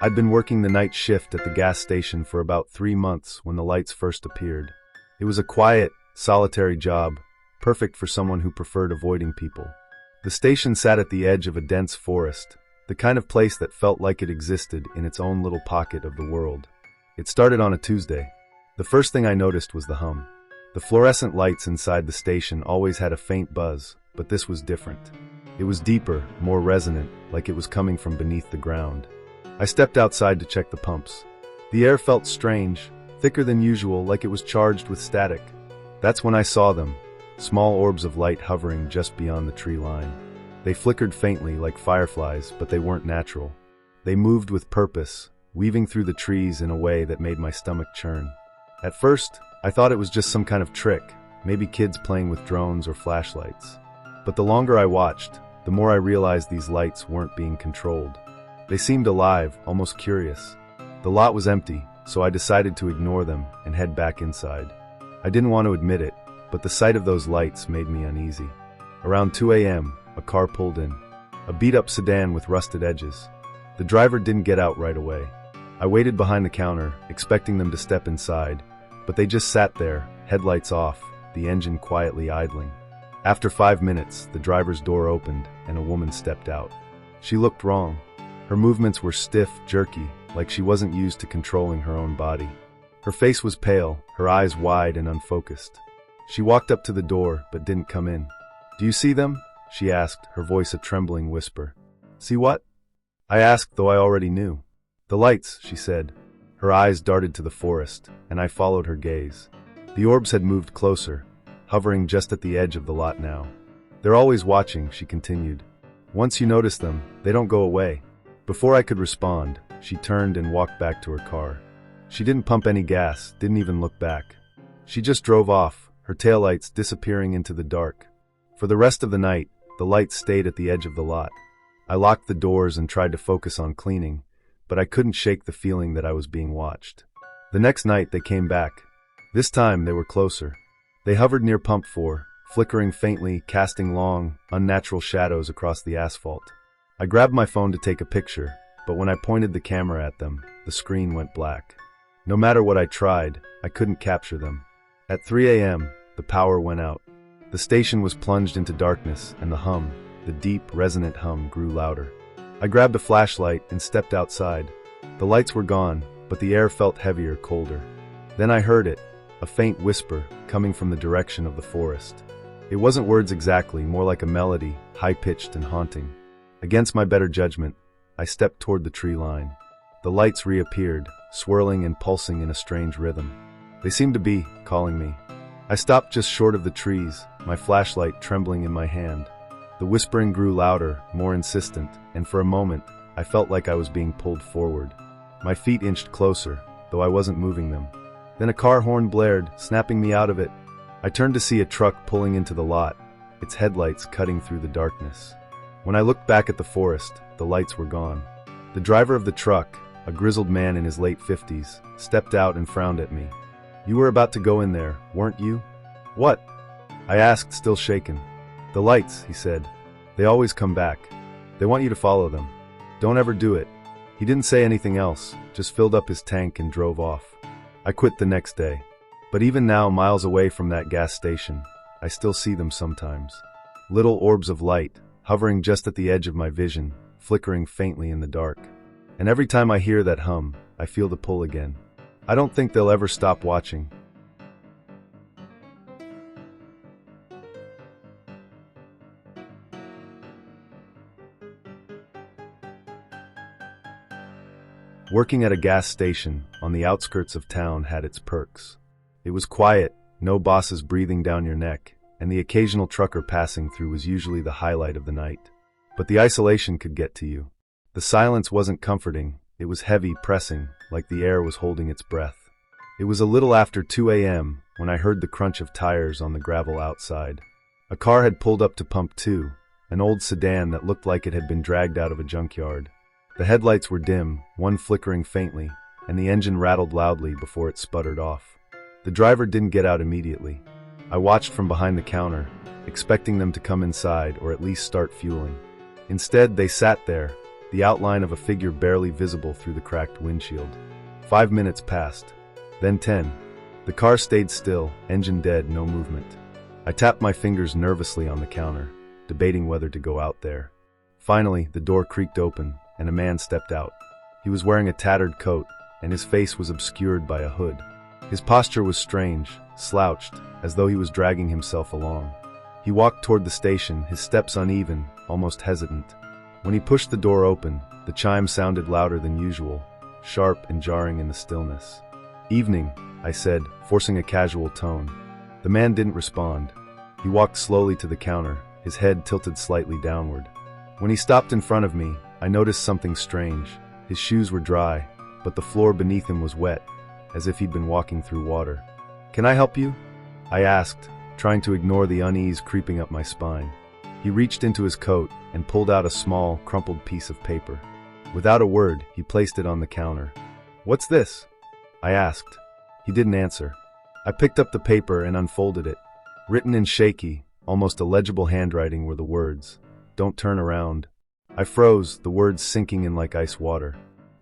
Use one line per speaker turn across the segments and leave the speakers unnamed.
I'd been working the night shift at the gas station for about 3 months when the lights first appeared. It was a quiet, solitary job, perfect for someone who preferred avoiding people. The station sat at the edge of a dense forest, the kind of place that felt like it existed in its own little pocket of the world. It started on a Tuesday. The first thing I noticed was the hum. The fluorescent lights inside the station always had a faint buzz, but this was different. It was deeper, more resonant, like it was coming from beneath the ground. I stepped outside to check the pumps. The air felt strange, thicker than usual, like it was charged with static. That's when I saw them, small orbs of light hovering just beyond the tree line. They flickered faintly like fireflies, but they weren't natural. They moved with purpose, weaving through the trees in a way that made my stomach churn. At first, I thought it was just some kind of trick, maybe kids playing with drones or flashlights. But the longer I watched, the more I realized these lights weren't being controlled. They seemed alive, almost curious. The lot was empty, so I decided to ignore them and head back inside. I didn't want to admit it, but the sight of those lights made me uneasy. Around 2 a.m., a car pulled in. A beat-up sedan with rusted edges. The driver didn't get out right away. I waited behind the counter, expecting them to step inside, but they just sat there, headlights off, the engine quietly idling. After 5 minutes, the driver's door opened and a woman stepped out. She looked wrong. Her movements were stiff, jerky, like she wasn't used to controlling her own body. Her face was pale, her eyes wide and unfocused. She walked up to the door, but didn't come in. "Do you see them?" she asked, her voice a trembling whisper. "See what?" I asked, though I already knew. "The lights," she said. Her eyes darted to the forest, and I followed her gaze. The orbs had moved closer, hovering just at the edge of the lot now. "They're always watching," she continued. "Once you notice them, they don't go away." Before I could respond, she turned and walked back to her car. She didn't pump any gas, didn't even look back. She just drove off, her taillights disappearing into the dark. For the rest of the night, the lights stayed at the edge of the lot. I locked the doors and tried to focus on cleaning, but I couldn't shake the feeling that I was being watched. The next night, they came back. This time, they were closer. They hovered near pump 4, flickering faintly, casting long, unnatural shadows across the asphalt. I grabbed my phone to take a picture, but when I pointed the camera at them, the screen went black. No matter what I tried, I couldn't capture them. At 3 a.m., the power went out. The station was plunged into darkness, and the hum, the deep, resonant hum, grew louder. I grabbed a flashlight and stepped outside. The lights were gone, but the air felt heavier, colder. Then I heard it, a faint whisper, coming from the direction of the forest. It wasn't words exactly, more like a melody, high-pitched and haunting. Against my better judgment, I stepped toward the tree line. The lights reappeared, swirling and pulsing in a strange rhythm. They seemed to be calling me. I stopped just short of the trees, my flashlight trembling in my hand. The whispering grew louder, more insistent, and for a moment, I felt like I was being pulled forward. My feet inched closer, though I wasn't moving them. Then a car horn blared, snapping me out of it. I turned to see a truck pulling into the lot, its headlights cutting through the darkness. When I looked back at the forest, the lights were gone. The driver of the truck, a grizzled man in his late 50s, stepped out and frowned at me. "You were about to go in there, weren't you?" "What?" I asked, still shaken. "The lights," he said. "They always come back. They want you to follow them. Don't ever do it." He didn't say anything else, just filled up his tank and drove off. I quit the next day. But even now, miles away from that gas station, I still see them sometimes. Little orbs of light, hovering just at the edge of my vision, flickering faintly in the dark. And every time I hear that hum, I feel the pull again. I don't think they'll ever stop watching. Working at a gas station on the outskirts of town had its perks. It was quiet, no bosses breathing down your neck, and the occasional trucker passing through was usually the highlight of the night. But the isolation could get to you. The silence wasn't comforting, it was heavy, pressing, like the air was holding its breath. It was a little after 2 a.m. when I heard the crunch of tires on the gravel outside. A car had pulled up to pump 2, an old sedan that looked like it had been dragged out of a junkyard. The headlights were dim, one flickering faintly, and the engine rattled loudly before it sputtered off. The driver didn't get out immediately. I watched from behind the counter, expecting them to come inside or at least start fueling. Instead, they sat there, the outline of a figure barely visible through the cracked windshield. 5 minutes passed. Then 10. The car stayed still, engine dead, no movement. I tapped my fingers nervously on the counter, debating whether to go out there. Finally, the door creaked open, and a man stepped out. He was wearing a tattered coat, and his face was obscured by a hood. His posture was strange, slouched, as though he was dragging himself along. He walked toward the station, his steps uneven, almost hesitant. When he pushed the door open, the chime sounded louder than usual, sharp and jarring in the stillness. "Evening," I said, forcing a casual tone. The man didn't respond. He walked slowly to the counter, his head tilted slightly downward. When he stopped in front of me, I noticed something strange. His shoes were dry, but the floor beneath him was wet, as if he'd been walking through water. "Can I help you?" I asked, trying to ignore the unease creeping up my spine. He reached into his coat and pulled out a small, crumpled piece of paper. Without a word, he placed it on the counter. "What's this?" I asked. He didn't answer. I picked up the paper and unfolded it. Written in shaky, almost illegible handwriting were the words, "Don't turn around." I froze, the words sinking in like ice water.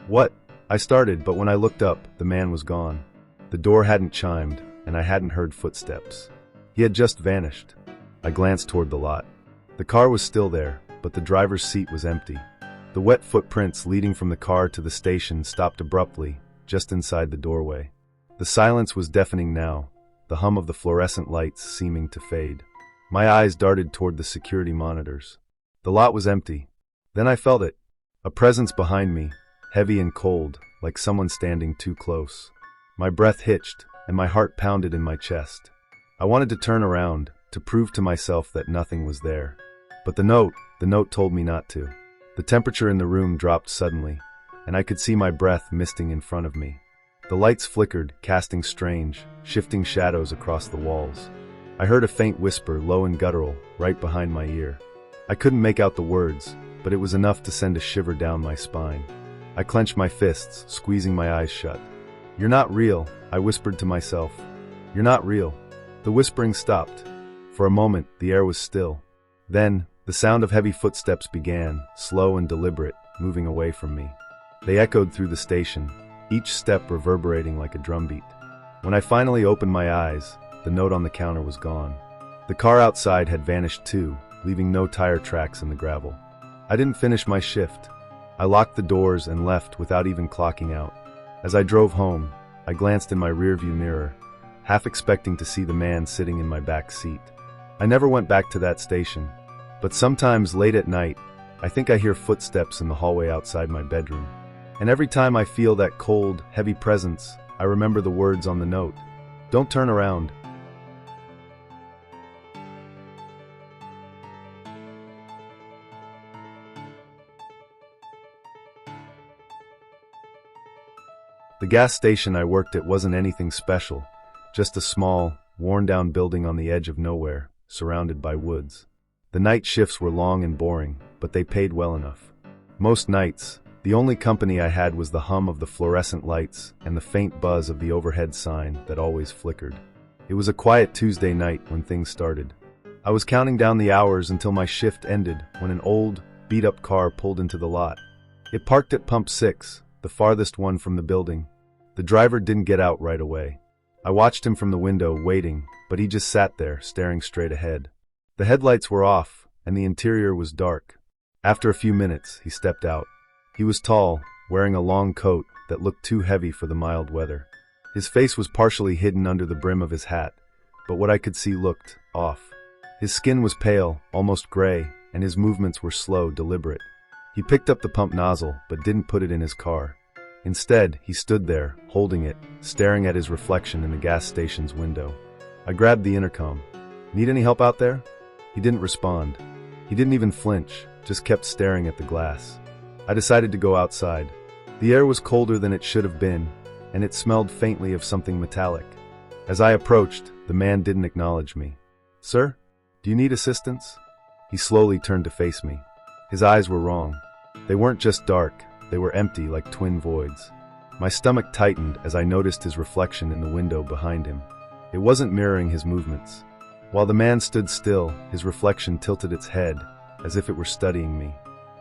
"What?" I started, but when I looked up, the man was gone. The door hadn't chimed, and I hadn't heard footsteps. He had just vanished. I glanced toward the lot. The car was still there, but the driver's seat was empty. The wet footprints leading from the car to the station stopped abruptly, just inside the doorway. The silence was deafening now, the hum of the fluorescent lights seeming to fade. My eyes darted toward the security monitors. The lot was empty. Then I felt it. A presence behind me, heavy and cold, like someone standing too close. My breath hitched, and my heart pounded in my chest. I wanted to turn around, to prove to myself that nothing was there. But the note told me not to. The temperature in the room dropped suddenly, and I could see my breath misting in front of me. The lights flickered, casting strange, shifting shadows across the walls. I heard a faint whisper, low and guttural, right behind my ear. I couldn't make out the words, but it was enough to send a shiver down my spine. I clenched my fists, squeezing my eyes shut. "You're not real," I whispered to myself. "You're not real." The whispering stopped. For a moment, the air was still. Then, the sound of heavy footsteps began, slow and deliberate, moving away from me. They echoed through the station, each step reverberating like a drumbeat. When I finally opened my eyes, the note on the counter was gone. The car outside had vanished too, leaving no tire tracks in the gravel. I didn't finish my shift. I locked the doors and left without even clocking out. As I drove home, I glanced in my rearview mirror, half expecting to see the man sitting in my back seat. I never went back to that station, but sometimes late at night, I think I hear footsteps in the hallway outside my bedroom. And every time I feel that cold, heavy presence, I remember the words on the note. "Don't turn around." The gas station I worked at wasn't anything special, just a small, worn-down building on the edge of nowhere, surrounded by woods. The night shifts were long and boring, but they paid well enough. Most nights, the only company I had was the hum of the fluorescent lights and the faint buzz of the overhead sign that always flickered. It was a quiet Tuesday night when things started. I was counting down the hours until my shift ended when an old, beat-up car pulled into the lot. It parked at Pump 6, the farthest one from the building. The driver didn't get out right away. I watched him from the window, waiting, but he just sat there, staring straight ahead. The headlights were off, and the interior was dark. After a few minutes, he stepped out. He was tall, wearing a long coat that looked too heavy for the mild weather. His face was partially hidden under the brim of his hat, but what I could see looked off. His skin was pale, almost gray, and his movements were slow, deliberate. He picked up the pump nozzle, but didn't put it in his car. Instead, he stood there, holding it, staring at his reflection in the gas station's window. I grabbed the intercom. "Need any help out there?" He didn't respond. He didn't even flinch, just kept staring at the glass. I decided to go outside. The air was colder than it should have been, and it smelled faintly of something metallic. As I approached, the man didn't acknowledge me. "Sir, do you need assistance?" He slowly turned to face me. His eyes were wrong. They weren't just dark, they were empty like twin voids. My stomach tightened as I noticed his reflection in the window behind him. It wasn't mirroring his movements. While the man stood still, his reflection tilted its head, as if it were studying me.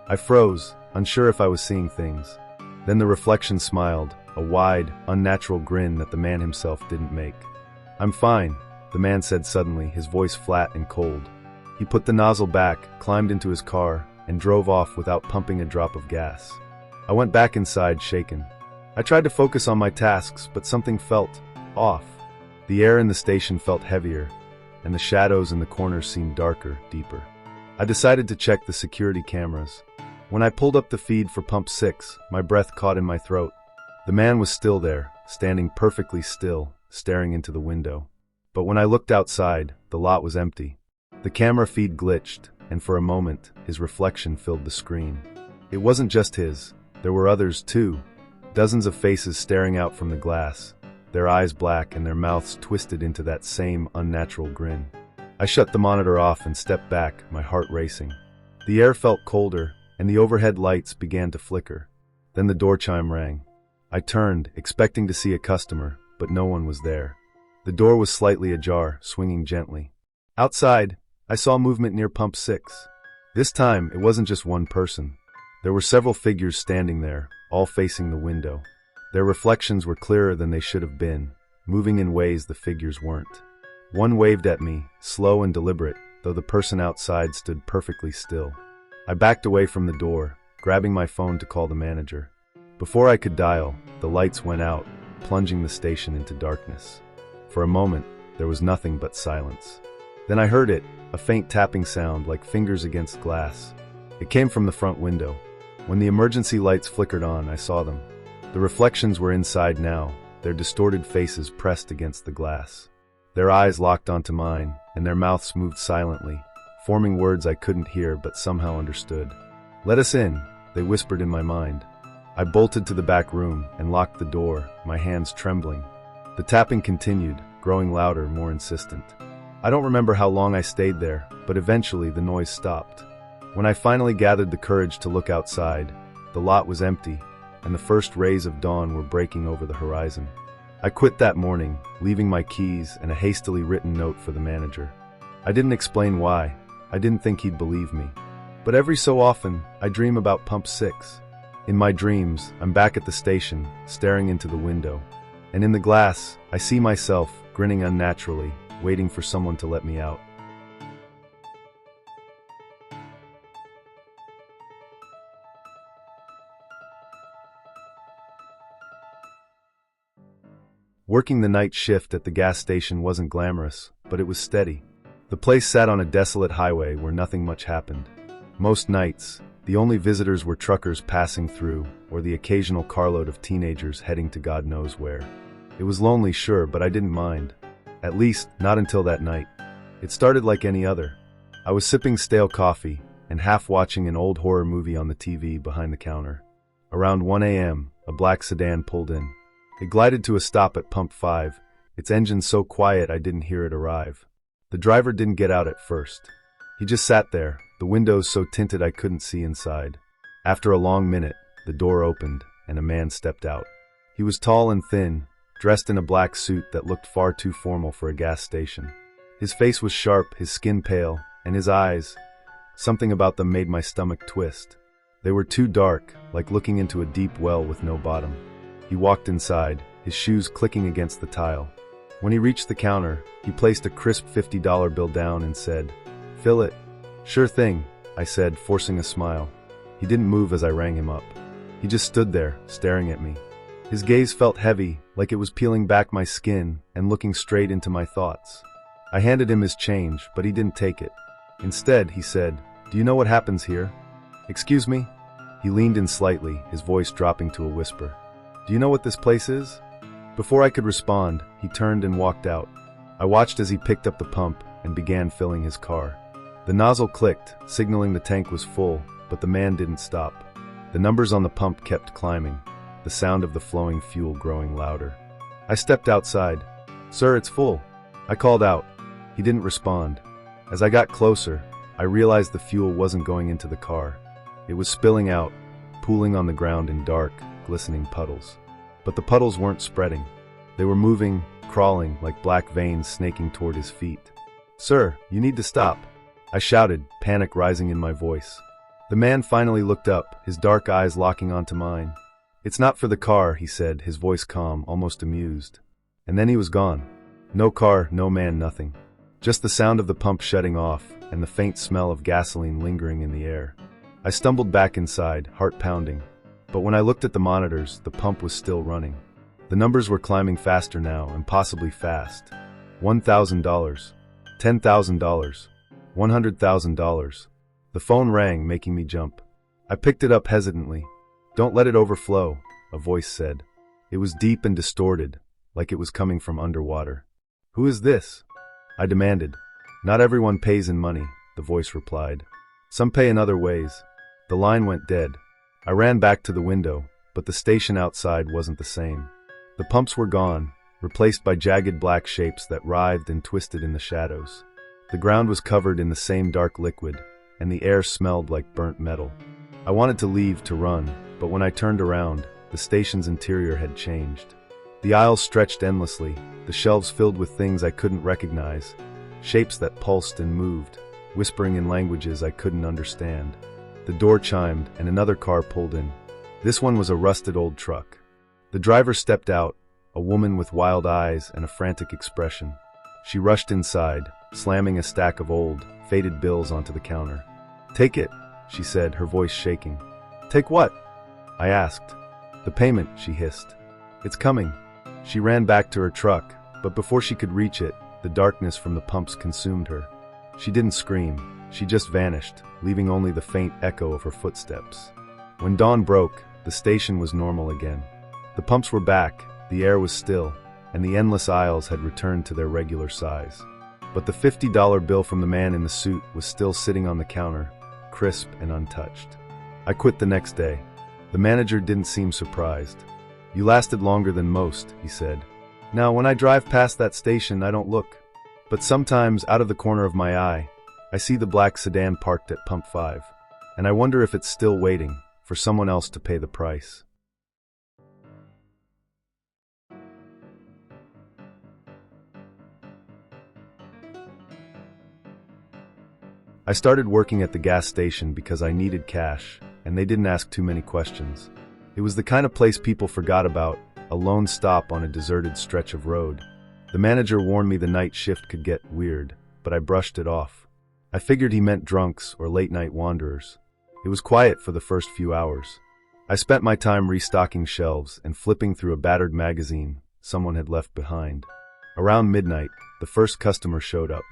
I froze, unsure if I was seeing things. Then the reflection smiled, a wide, unnatural grin that the man himself didn't make. "I'm fine," the man said suddenly, his voice flat and cold. He put the nozzle back, climbed into his car, and drove off without pumping a drop of gas. I went back inside, shaken. I tried to focus on my tasks, but something felt off. The air in the station felt heavier, and the shadows in the corners seemed darker, deeper. I decided to check the security cameras. When I pulled up the feed for Pump 6, my breath caught in my throat. The man was still there, standing perfectly still, staring into the window. But when I looked outside, the lot was empty. The camera feed glitched, and for a moment, his reflection filled the screen. It wasn't just his. There were others, too. Dozens of faces staring out from the glass, their eyes black and their mouths twisted into that same unnatural grin. I shut the monitor off and stepped back, my heart racing. The air felt colder, and the overhead lights began to flicker. Then the door chime rang. I turned, expecting to see a customer, but no one was there. The door was slightly ajar, swinging gently. Outside, I saw movement near Pump 6. This time, it wasn't just one person. There were several figures standing there, all facing the window. Their reflections were clearer than they should have been, moving in ways the figures weren't. One waved at me, slow and deliberate, though the person outside stood perfectly still. I backed away from the door, grabbing my phone to call the manager. Before I could dial, the lights went out, plunging the station into darkness. For a moment, there was nothing but silence. Then I heard it, a faint tapping sound like fingers against glass. It came from the front window. When the emergency lights flickered on, I saw them. The reflections were inside now, their distorted faces pressed against the glass. Their eyes locked onto mine, and their mouths moved silently, forming words I couldn't hear but somehow understood. "Let us in," they whispered in my mind. I bolted to the back room and locked the door, my hands trembling. The tapping continued, growing louder, more insistent. I don't remember how long I stayed there, but eventually the noise stopped. When I finally gathered the courage to look outside, the lot was empty, and the first rays of dawn were breaking over the horizon. I quit that morning, leaving my keys and a hastily written note for the manager. I didn't explain why. I didn't think he'd believe me. But every so often, I dream about Pump 6. In my dreams, I'm back at the station, staring into the window. And in the glass, I see myself, grinning unnaturally, waiting for someone to let me out. Working the night shift at the gas station wasn't glamorous, but it was steady. The place sat on a desolate highway where nothing much happened. Most nights, the only visitors were truckers passing through, or the occasional carload of teenagers heading to God knows where. It was lonely, sure, but I didn't mind. At least, not until that night. It started like any other. I was sipping stale coffee and half watching an old horror movie on the TV behind the counter. Around 1 a.m., a black sedan pulled in. It glided to a stop at Pump 5, its engine so quiet I didn't hear it arrive. The driver didn't get out at first. He just sat there, the windows so tinted I couldn't see inside. After a long minute, the door opened, and a man stepped out. He was tall and thin, dressed in a black suit that looked far too formal for a gas station. His face was sharp, his skin pale, and his eyes, something about them made my stomach twist. They were too dark, like looking into a deep well with no bottom. He walked inside, his shoes clicking against the tile. When he reached the counter, he placed a crisp $50 bill down and said, "Fill it." "Sure thing," I said, forcing a smile. He didn't move as I rang him up. He just stood there, staring at me. His gaze felt heavy, like it was peeling back my skin and looking straight into my thoughts. I handed him his change, but he didn't take it. Instead, he said, "Do you know what happens here?" "Excuse me?" He leaned in slightly, his voice dropping to a whisper. "Do you know what this place is?" Before I could respond, he turned and walked out. I watched as he picked up the pump and began filling his car. The nozzle clicked, signaling the tank was full, but the man didn't stop. The numbers on the pump kept climbing, the sound of the flowing fuel growing louder. I stepped outside. "Sir, it's full," I called out. He didn't respond. As I got closer, I realized the fuel wasn't going into the car. It was spilling out, pooling on the ground in dark, glistening puddles. But the puddles weren't spreading. They were moving, crawling, like black veins snaking toward his feet. "Sir, you need to stop," I shouted, panic rising in my voice. The man finally looked up, his dark eyes locking onto mine. "It's not for the car," he said, his voice calm, almost amused. And then he was gone. No car, no man, nothing. Just the sound of the pump shutting off, and the faint smell of gasoline lingering in the air. I stumbled back inside, heart pounding. But when I looked at the monitors, the pump was still running. The numbers were climbing faster now, impossibly fast. $1,000. $10,000. $100,000. The phone rang, making me jump. I picked it up hesitantly. "Don't let it overflow," a voice said. It was deep and distorted, like it was coming from underwater. "Who is this?" I demanded. "Not everyone pays in money," the voice replied. "Some pay in other ways." The line went dead. I ran back to the window, but the station outside wasn't the same. The pumps were gone, replaced by jagged black shapes that writhed and twisted in the shadows. The ground was covered in the same dark liquid, and the air smelled like burnt metal. I wanted to leave, to run, but when I turned around, the station's interior had changed. The aisles stretched endlessly, the shelves filled with things I couldn't recognize, shapes that pulsed and moved, whispering in languages I couldn't understand. The door chimed, and another car pulled in. This one was a rusted old truck. The driver stepped out, a woman with wild eyes and a frantic expression. She rushed inside, slamming a stack of old, faded bills onto the counter. "Take it," she said, her voice shaking. "Take what?" I asked. "The payment," she hissed. "It's coming." She ran back to her truck, but before she could reach it, the darkness from the pumps consumed her. She didn't scream, she just vanished, leaving only the faint echo of her footsteps. When dawn broke, the station was normal again. The pumps were back, the air was still, and the endless aisles had returned to their regular size. But the $50 bill from the man in the suit was still sitting on the counter, crisp and untouched. I quit the next day. The manager didn't seem surprised. "You lasted longer than most," he said. "Now, when I drive past that station, I don't look. But sometimes, out of the corner of my eye, I see the black sedan parked at Pump 5. And I wonder if it's still waiting for someone else to pay the price." I started working at the gas station because I needed cash, and they didn't ask too many questions. It was the kind of place people forgot about, a lone stop on a deserted stretch of road. The manager warned me the night shift could get weird, but I brushed it off. I figured he meant drunks or late-night wanderers. It was quiet for the first few hours. I spent my time restocking shelves and flipping through a battered magazine someone had left behind. Around midnight, the first customer showed up.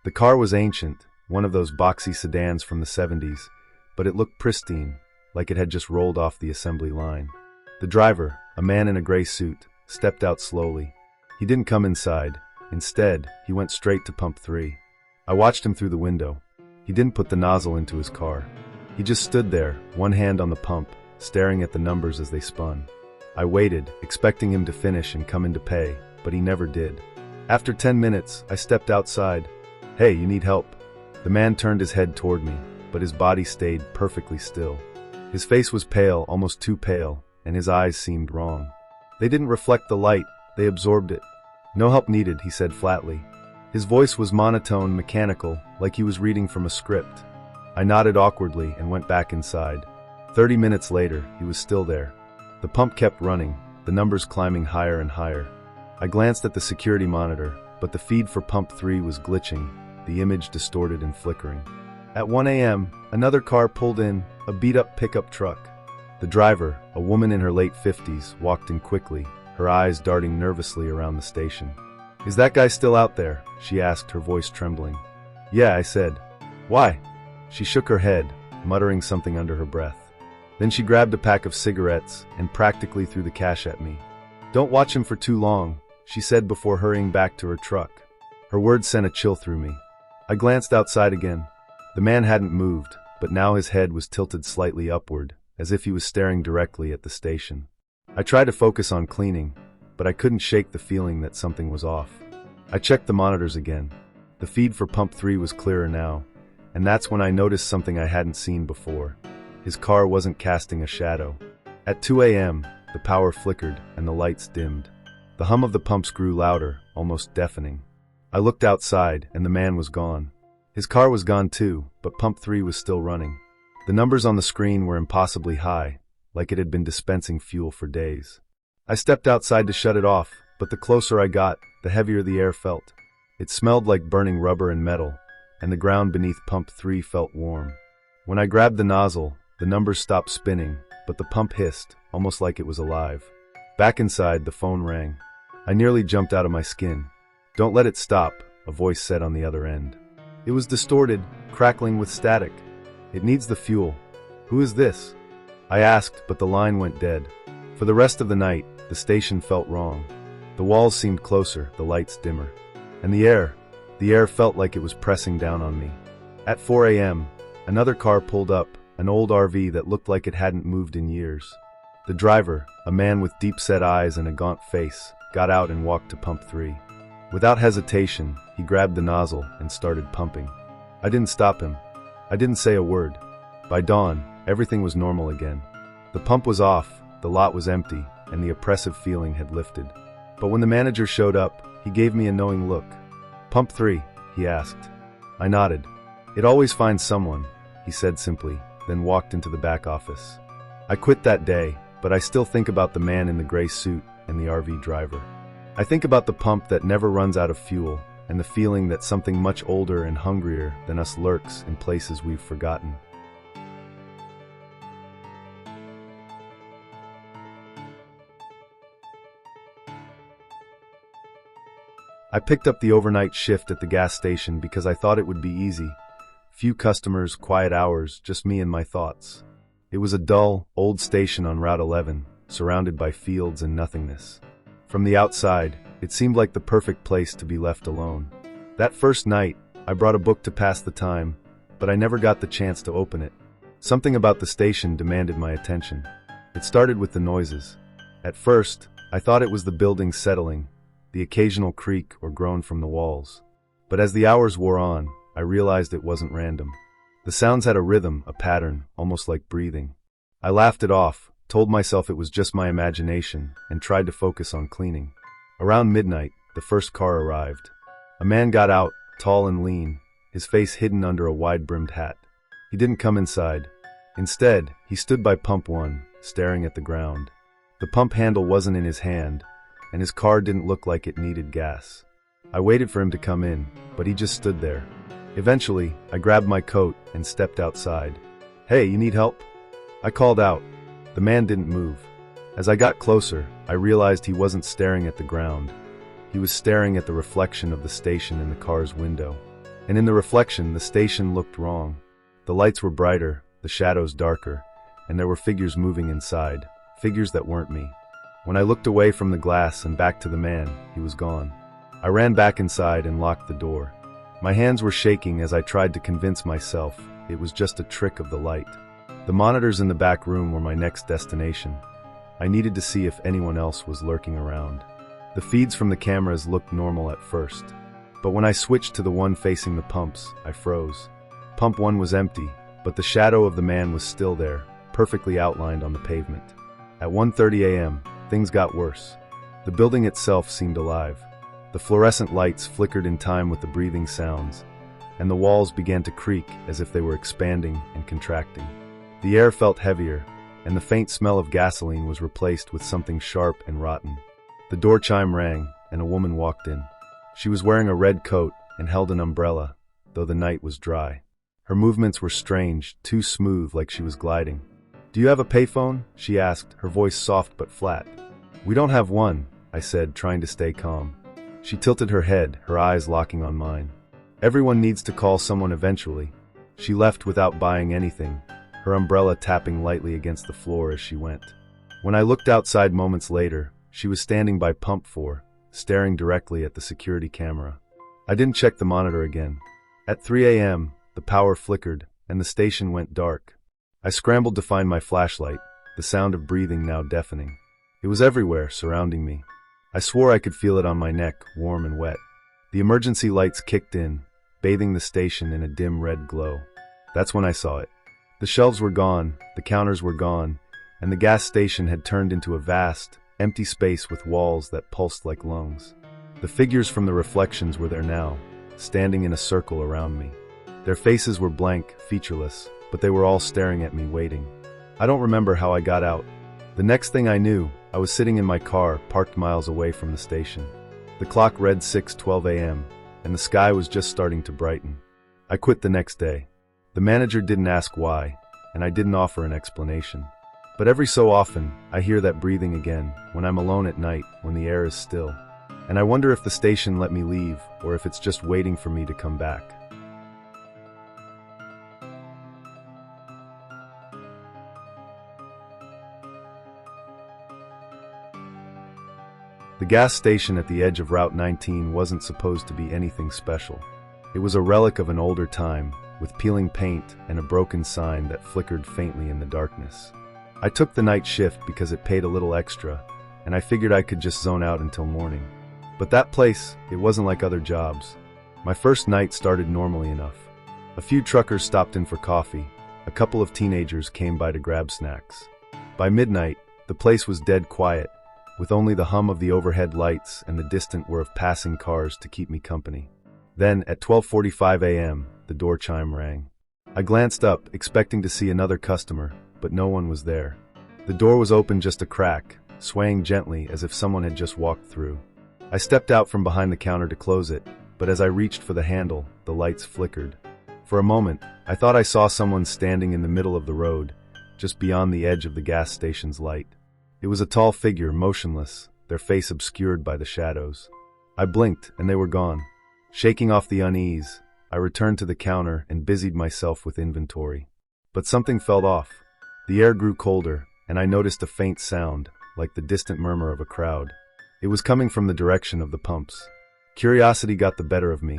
The car was ancient, one of those boxy sedans from the 70s, but it looked pristine, like it had just rolled off the assembly line. The driver, a man in a gray suit, stepped out slowly. He didn't come inside. Instead, he went straight to Pump 3. I watched him through the window. He didn't put the nozzle into his car. He just stood there, one hand on the pump, staring at the numbers as they spun. I waited, expecting him to finish and come in to pay, but he never did. After 10 minutes, I stepped outside. "Hey, you need help?" The man turned his head toward me, but his body stayed perfectly still. His face was pale, almost too pale, and his eyes seemed wrong. They didn't reflect the light, they absorbed it. "No help needed," he said flatly. His voice was monotone, mechanical, like he was reading from a script. I nodded awkwardly and went back inside. 30 minutes later, he was still there. The pump kept running, the numbers climbing higher and higher. I glanced at the security monitor, but the feed for Pump 3 was glitching, the image distorted and flickering. At 1 a.m., another car pulled in, a beat-up pickup truck. The driver, a woman in her late 50s, walked in quickly, her eyes darting nervously around the station. "Is that guy still out there?" she asked, her voice trembling. "Yeah," I said. "Why?" She shook her head, muttering something under her breath. Then she grabbed a pack of cigarettes and practically threw the cash at me. "Don't watch him for too long," she said before hurrying back to her truck. Her words sent a chill through me. I glanced outside again. The man hadn't moved, but now his head was tilted slightly upward, as if he was staring directly at the station. I tried to focus on cleaning, but I couldn't shake the feeling that something was off. I checked the monitors again. The feed for Pump 3 was clearer now, and that's when I noticed something I hadn't seen before. His car wasn't casting a shadow. At 2 a.m., the power flickered and the lights dimmed. The hum of the pumps grew louder, almost deafening. I looked outside, and the man was gone. His car was gone too, but Pump 3 was still running. The numbers on the screen were impossibly high, like it had been dispensing fuel for days. I stepped outside to shut it off, but the closer I got, the heavier the air felt. It smelled like burning rubber and metal, and the ground beneath pump 3 felt warm. When I grabbed the nozzle, the numbers stopped spinning, but the pump hissed, almost like it was alive. Back inside, the phone rang. I nearly jumped out of my skin. "Don't let it stop," a voice said on the other end. It was distorted, crackling with static. "It needs the fuel. Who is this?" I asked, but the line went dead. For the rest of the night, the station felt wrong. The walls seemed closer, the lights dimmer. And the air felt like it was pressing down on me. At 4 a.m., another car pulled up, an old RV that looked like it hadn't moved in years. The driver, a man with deep-set eyes and a gaunt face, got out and walked to pump 3. Without hesitation, he grabbed the nozzle and started pumping. I didn't stop him. I didn't say a word. By dawn, everything was normal again. The pump was off, the lot was empty, and the oppressive feeling had lifted. But when the manager showed up, he gave me a knowing look. "Pump 3, he asked. I nodded. "It always finds someone," he said simply, then walked into the back office. I quit that day, but I still think about the man in the gray suit and the RV driver. I think about the pump that never runs out of fuel, and the feeling that something much older and hungrier than us lurks in places we've forgotten. I picked up the overnight shift at the gas station because I thought it would be easy. Few customers, quiet hours, just me and my thoughts. It was a dull, old station on Route 11, surrounded by fields and nothingness. From the outside, it seemed like the perfect place to be left alone. That first night, I brought a book to pass the time, but I never got the chance to open it. Something about the station demanded my attention. It started with the noises. At first, I thought it was the building settling, the occasional creak or groan from the walls. But as the hours wore on, I realized it wasn't random. The sounds had a rhythm, a pattern, almost like breathing. I laughed it off, told myself it was just my imagination, and tried to focus on cleaning. Around midnight, the first car arrived. A man got out, tall and lean, his face hidden under a wide-brimmed hat. He didn't come inside. Instead, he stood by pump 1, staring at the ground. The pump handle wasn't in his hand, and his car didn't look like it needed gas. I waited for him to come in, but he just stood there. Eventually, I grabbed my coat and stepped outside. "Hey, you need help?" I called out. The man didn't move. As I got closer, I realized he wasn't staring at the ground. He was staring at the reflection of the station in the car's window. And in the reflection, the station looked wrong. The lights were brighter, the shadows darker, and there were figures moving inside, figures that weren't me. When I looked away from the glass and back to the man, he was gone. I ran back inside and locked the door. My hands were shaking as I tried to convince myself it was just a trick of the light. The monitors in the back room were my next destination. I needed to see if anyone else was lurking around. The feeds from the cameras looked normal at first, but when I switched to the one facing the pumps, I froze. Pump 1 was empty, but the shadow of the man was still there, perfectly outlined on the pavement. At 1:30 a.m., things got worse. The building itself seemed alive. The fluorescent lights flickered in time with the breathing sounds, and the walls began to creak as if they were expanding and contracting. The air felt heavier, and the faint smell of gasoline was replaced with something sharp and rotten. The door chime rang, and a woman walked in. She was wearing a red coat and held an umbrella, though the night was dry. Her movements were strange, too smooth, like she was gliding. "Do you have a payphone?" she asked, her voice soft but flat. "We don't have one," I said, trying to stay calm. She tilted her head, her eyes locking on mine. "Everyone needs to call someone eventually." She left without buying anything, her umbrella tapping lightly against the floor as she went. When I looked outside moments later, she was standing by pump 4, staring directly at the security camera. I didn't check the monitor again. At 3 a.m., the power flickered, and the station went dark. I scrambled to find my flashlight, the sound of breathing now deafening. It was everywhere, surrounding me. I swore I could feel it on my neck, warm and wet. The emergency lights kicked in, bathing the station in a dim red glow. That's when I saw it. The shelves were gone, the counters were gone, and the gas station had turned into a vast, empty space with walls that pulsed like lungs. The figures from the reflections were there now, standing in a circle around me. Their faces were blank, featureless, but they were all staring at me waiting. I don't remember how I got out. The next thing I knew, I was sitting in my car, parked miles away from the station. The clock read 6:12 a.m., and the sky was just starting to brighten. I quit the next day. The manager didn't ask why, and I didn't offer an explanation. But every so often, I hear that breathing again, when I'm alone at night, when the air is still. And I wonder if the station let me leave, or if it's just waiting for me to come back. The gas station at the edge of Route 19 wasn't supposed to be anything special. It was a relic of an older time, with peeling paint and a broken sign that flickered faintly in the darkness. I took the night shift because it paid a little extra, and I figured I could just zone out until morning. But that place, it wasn't like other jobs. My first night started normally enough. A few truckers stopped in for coffee. A couple of teenagers came by to grab snacks. By midnight, the place was dead quiet, with only the hum of the overhead lights and the distant whir of passing cars to keep me company. Then, at 12:45 a.m., the door chime rang. I glanced up, expecting to see another customer, but no one was there. The door was open just a crack, swaying gently as if someone had just walked through. I stepped out from behind the counter to close it, but as I reached for the handle, the lights flickered. For a moment, I thought I saw someone standing in the middle of the road, just beyond the edge of the gas station's light. It was a tall figure, motionless, their face obscured by the shadows. I blinked, and they were gone. Shaking off the unease, I returned to the counter and busied myself with inventory. But something felt off. The air grew colder, and I noticed a faint sound, like the distant murmur of a crowd. It was coming from the direction of the pumps. Curiosity got the better of me,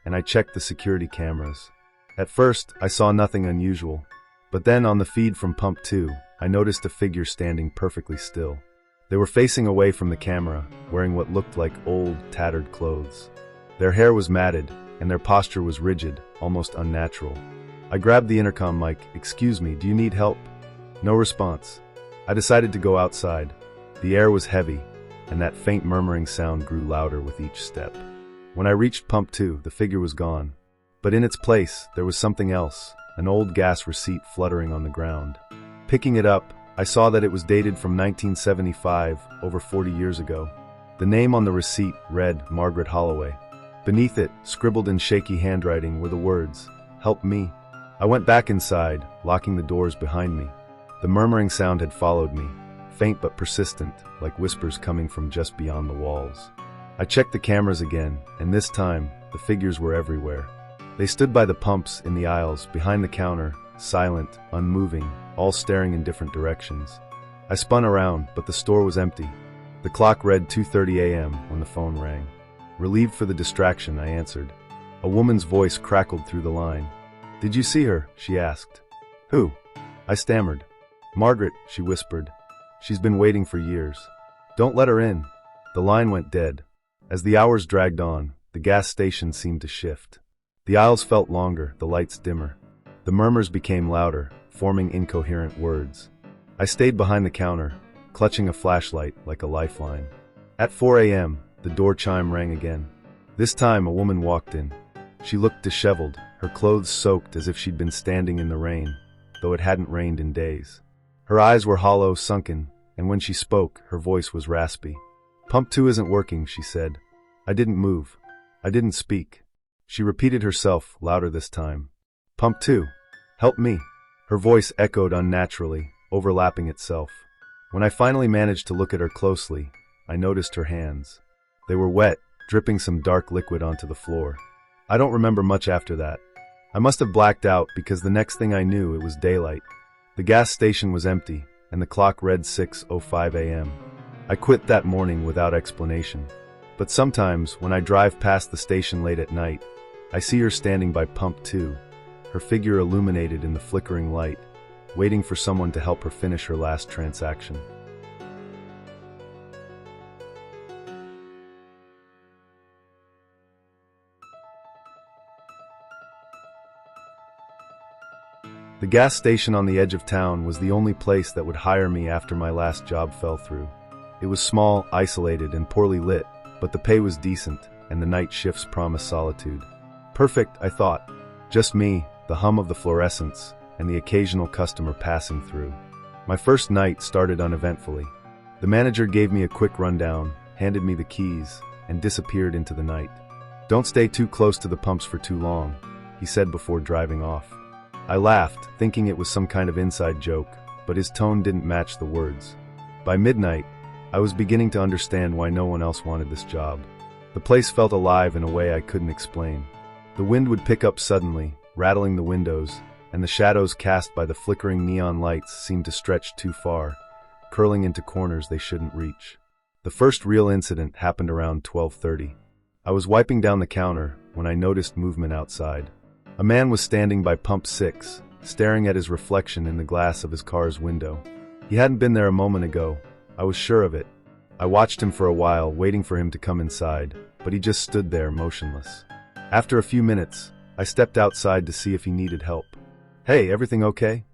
and I checked the security cameras. At first, I saw nothing unusual, but then on the feed from Pump 2, I noticed a figure standing perfectly still. They were facing away from the camera, wearing what looked like old, tattered clothes. Their hair was matted, and their posture was rigid, almost unnatural. I grabbed the intercom mic. "Excuse me, do you need help?" No response. I decided to go outside. The air was heavy, and that faint murmuring sound grew louder with each step. When I reached Pump 2, the figure was gone. But in its place, there was something else, an old gas receipt fluttering on the ground. Picking it up, I saw that it was dated from 1975, over 40 years ago. The name on the receipt read Margaret Holloway. Beneath it, scribbled in shaky handwriting, were the words, "Help me." I went back inside, locking the doors behind me. The murmuring sound had followed me, faint but persistent, like whispers coming from just beyond the walls. I checked the cameras again, and this time, the figures were everywhere. They stood by the pumps, in the aisles, behind the counter, silent, unmoving, all staring in different directions. I spun around, but the store was empty. The clock read 2:30 a.m. when the phone rang. Relieved for the distraction, I answered. A woman's voice crackled through the line. "Did you see her?" she asked. "Who?" I stammered. "Margaret," she whispered. "She's been waiting for years. Don't let her in." The line went dead. As the hours dragged on, the gas station seemed to shift. The aisles felt longer, the lights dimmer. The murmurs became louder, forming incoherent words. I stayed behind the counter, clutching a flashlight like a lifeline. At 4 a.m., the door chime rang again. This time, a woman walked in. She looked disheveled, her clothes soaked as if she'd been standing in the rain, though it hadn't rained in days. Her eyes were hollow, sunken, and when she spoke, her voice was raspy. "Pump 2 isn't working," she said. I didn't move. I didn't speak. She repeated herself, louder this time. "Pump 2. Help me." Her voice echoed unnaturally, overlapping itself. When I finally managed to look at her closely, I noticed her hands. They were wet, dripping some dark liquid onto the floor. I don't remember much after that. I must have blacked out because the next thing I knew, it was daylight. The gas station was empty, and the clock read 6:05 a.m. I quit that morning without explanation. But sometimes, when I drive past the station late at night, I see her standing by Pump 2, her figure illuminated in the flickering light, waiting for someone to help her finish her last transaction. The gas station on the edge of town was the only place that would hire me after my last job fell through. It was small, isolated, and poorly lit, but the pay was decent, and the night shifts promised solitude. Perfect, I thought. Just me, the hum of the fluorescents, and the occasional customer passing through. My first night started uneventfully. The manager gave me a quick rundown, handed me the keys, and disappeared into the night. "Don't stay too close to the pumps for too long," he said before driving off. I laughed, thinking it was some kind of inside joke, but his tone didn't match the words. By midnight, I was beginning to understand why no one else wanted this job. The place felt alive in a way I couldn't explain. The wind would pick up suddenly, rattling the windows, and the shadows cast by the flickering neon lights seemed to stretch too far, curling into corners they shouldn't reach. The first real incident happened around 12:30. I was wiping down the counter when I noticed movement outside. A man was standing by pump 6, staring at his reflection in the glass of his car's window. He hadn't been there a moment ago. I was sure of it. I watched him for a while, waiting for him to come inside, but he just stood there motionless. After a few minutes, I stepped outside to see if he needed help. "Hey, everything okay?"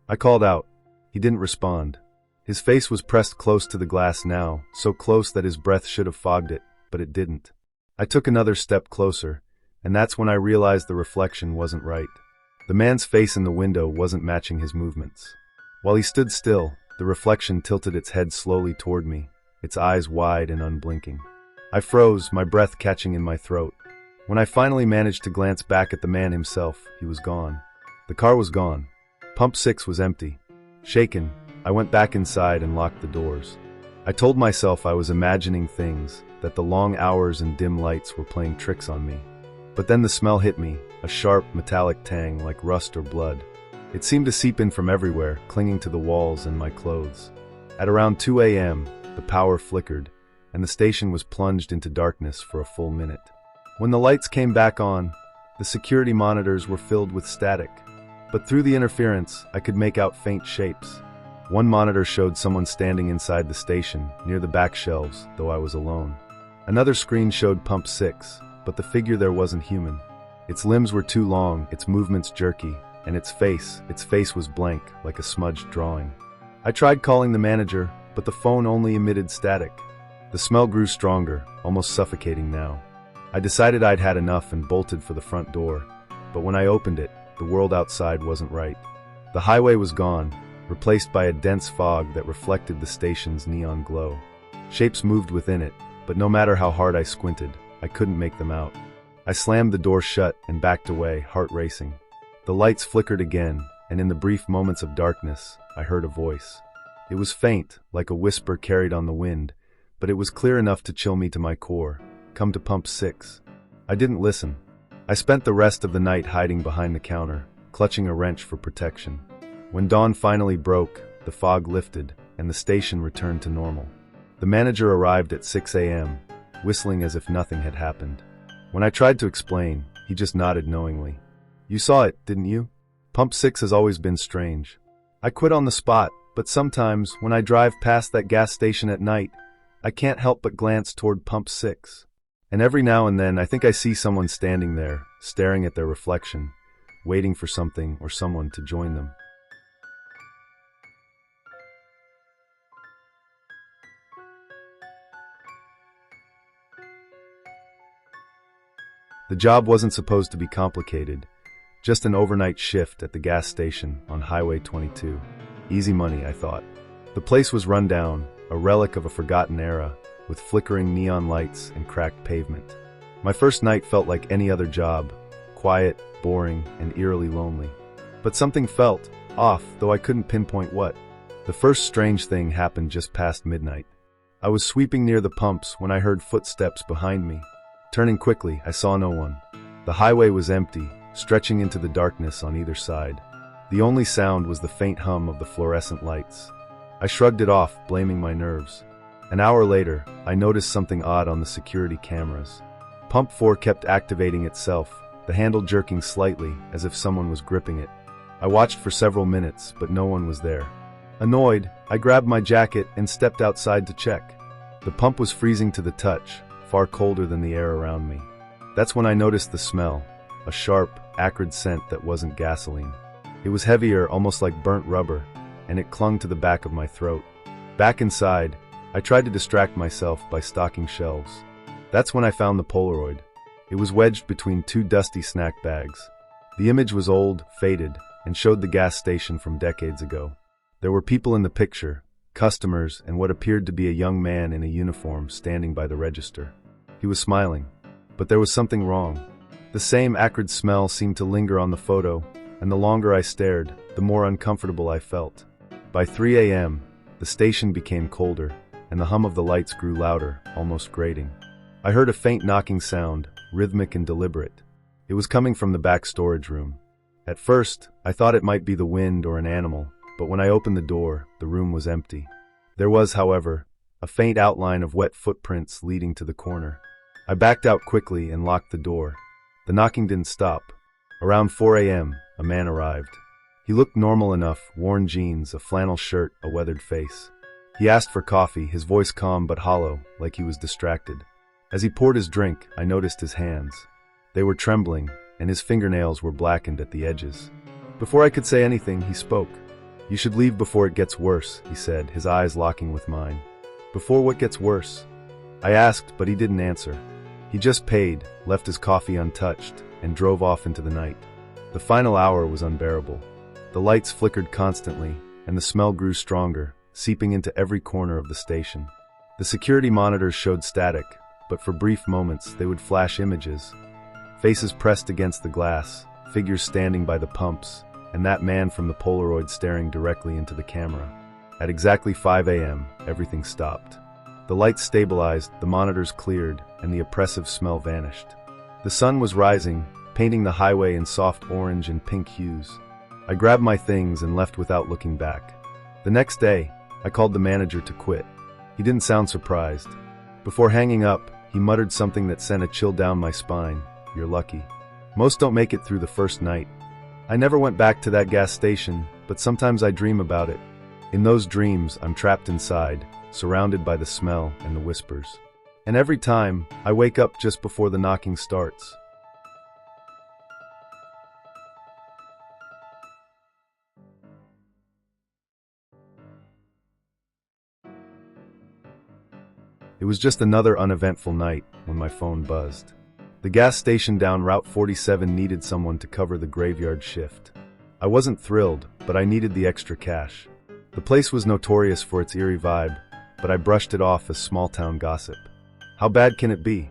I called out. He didn't respond. His face was pressed close to the glass now, so close that his breath should have fogged it, but it didn't. I took another step closer, and that's when I realized the reflection wasn't right. The man's face in the window wasn't matching his movements. While he stood still, the reflection tilted its head slowly toward me, its eyes wide and unblinking. I froze, my breath catching in my throat. When I finally managed to glance back at the man himself, he was gone. The car was gone. Pump 6 was empty. Shaken, I went back inside and locked the doors. I told myself I was imagining things, that the long hours and dim lights were playing tricks on me. But then the smell hit me, a sharp, metallic tang like rust or blood. It seemed to seep in from everywhere, clinging to the walls and my clothes. At around 2 a.m., the power flickered, and the station was plunged into darkness for a full minute. When the lights came back on, the security monitors were filled with static. But through the interference, I could make out faint shapes. One monitor showed someone standing inside the station, near the back shelves, though I was alone. Another screen showed Pump 6, but the figure there wasn't human. Its limbs were too long, its movements jerky, and its face was blank, like a smudged drawing. I tried calling the manager, but the phone only emitted static. The smell grew stronger, almost suffocating now. I decided I'd had enough and bolted for the front door, but when I opened it, the world outside wasn't right. The highway was gone, replaced by a dense fog that reflected the station's neon glow. Shapes moved within it, but no matter how hard I squinted, I couldn't make them out. I slammed the door shut and backed away, heart racing. The lights flickered again, and in the brief moments of darkness, I heard a voice. It was faint, like a whisper carried on the wind, but it was clear enough to chill me to my core. "Come to Pump 6. I didn't listen. I spent the rest of the night hiding behind the counter, clutching a wrench for protection. When dawn finally broke, the fog lifted, and the station returned to normal. The manager arrived at 6 a.m., whistling as if nothing had happened. When I tried to explain, he just nodded knowingly. "You saw it, didn't you? Pump 6 has always been strange. I quit on the spot, but sometimes, when I drive past that gas station at night, I can't help but glance toward Pump 6. And every now and then I think I see someone standing there, staring at their reflection, waiting for something or someone to join them." The job wasn't supposed to be complicated, just an overnight shift at the gas station on Highway 22. Easy money, I thought. The place was run down, a relic of a forgotten era, with flickering neon lights and cracked pavement. My first night felt like any other job, quiet, boring, and eerily lonely. But something felt off, though I couldn't pinpoint what. The first strange thing happened just past midnight. I was sweeping near the pumps when I heard footsteps behind me. Turning quickly, I saw no one. The highway was empty, stretching into the darkness on either side. The only sound was the faint hum of the fluorescent lights. I shrugged it off, blaming my nerves. An hour later, I noticed something odd on the security cameras. Pump 4 kept activating itself, the handle jerking slightly, as if someone was gripping it. I watched for several minutes, but no one was there. Annoyed, I grabbed my jacket and stepped outside to check. The pump was freezing to the touch, far colder than the air around me. That's when I noticed the smell, a sharp, acrid scent that wasn't gasoline. It was heavier, almost like burnt rubber, and it clung to the back of my throat. Back inside, I tried to distract myself by stocking shelves. That's when I found the Polaroid. It was wedged between two dusty snack bags. The image was old, faded, and showed the gas station from decades ago. There were people in the picture, customers, and what appeared to be a young man in a uniform standing by the register. He was smiling, but there was something wrong. The same acrid smell seemed to linger on the photo, and the longer I stared, the more uncomfortable I felt. By 3 a.m., the station became colder, and the hum of the lights grew louder, almost grating. I heard a faint knocking sound, rhythmic and deliberate. It was coming from the back storage room. At first, I thought it might be the wind or an animal, but when I opened the door, the room was empty. There was, however, a faint outline of wet footprints leading to the corner. I backed out quickly and locked the door. The knocking didn't stop. Around 4 a.m., a man arrived. He looked normal enough, worn jeans, a flannel shirt, a weathered face. He asked for coffee, his voice calm but hollow, like he was distracted. As he poured his drink, I noticed his hands. They were trembling, and his fingernails were blackened at the edges. Before I could say anything, he spoke. "You should leave before it gets worse," he said, his eyes locking with mine. "Before what gets worse?" I asked, but he didn't answer. He just paid, left his coffee untouched, and drove off into the night. The final hour was unbearable. The lights flickered constantly, and the smell grew stronger, seeping into every corner of the station. The security monitors showed static, but for brief moments they would flash images. Faces pressed against the glass, figures standing by the pumps, and that man from the Polaroid staring directly into the camera. At exactly 5 a.m., everything stopped. The lights stabilized, the monitors cleared, and the oppressive smell vanished. The sun was rising, painting the highway in soft orange and pink hues. I grabbed my things and left without looking back. The next day, I called the manager to quit. He didn't sound surprised. Before hanging up, he muttered something that sent a chill down my spine. "You're lucky. Most don't make it through the first night." I never went back to that gas station, but sometimes I dream about it. In those dreams, I'm trapped inside, surrounded by the smell and the whispers. And every time, I wake up just before the knocking starts. It was just another uneventful night when my phone buzzed. The gas station down Route 47 needed someone to cover the graveyard shift. I wasn't thrilled, but I needed the extra cash. The place was notorious for its eerie vibe, but I brushed it off as small-town gossip. How bad can it be?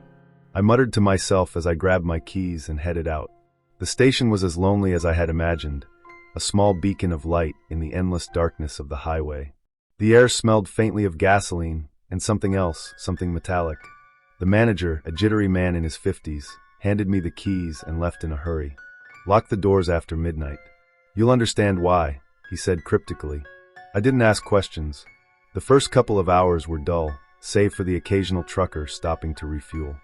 I muttered to myself as I grabbed my keys and headed out. The station was as lonely as I had imagined, a small beacon of light in the endless darkness of the highway. The air smelled faintly of gasoline, and something else, something metallic. The manager, a jittery man in his 50s, handed me the keys and left in a hurry. "Lock the doors after midnight. You'll understand why," he said cryptically. I didn't ask questions. The first couple of hours were dull, save for the occasional trucker stopping to refuel.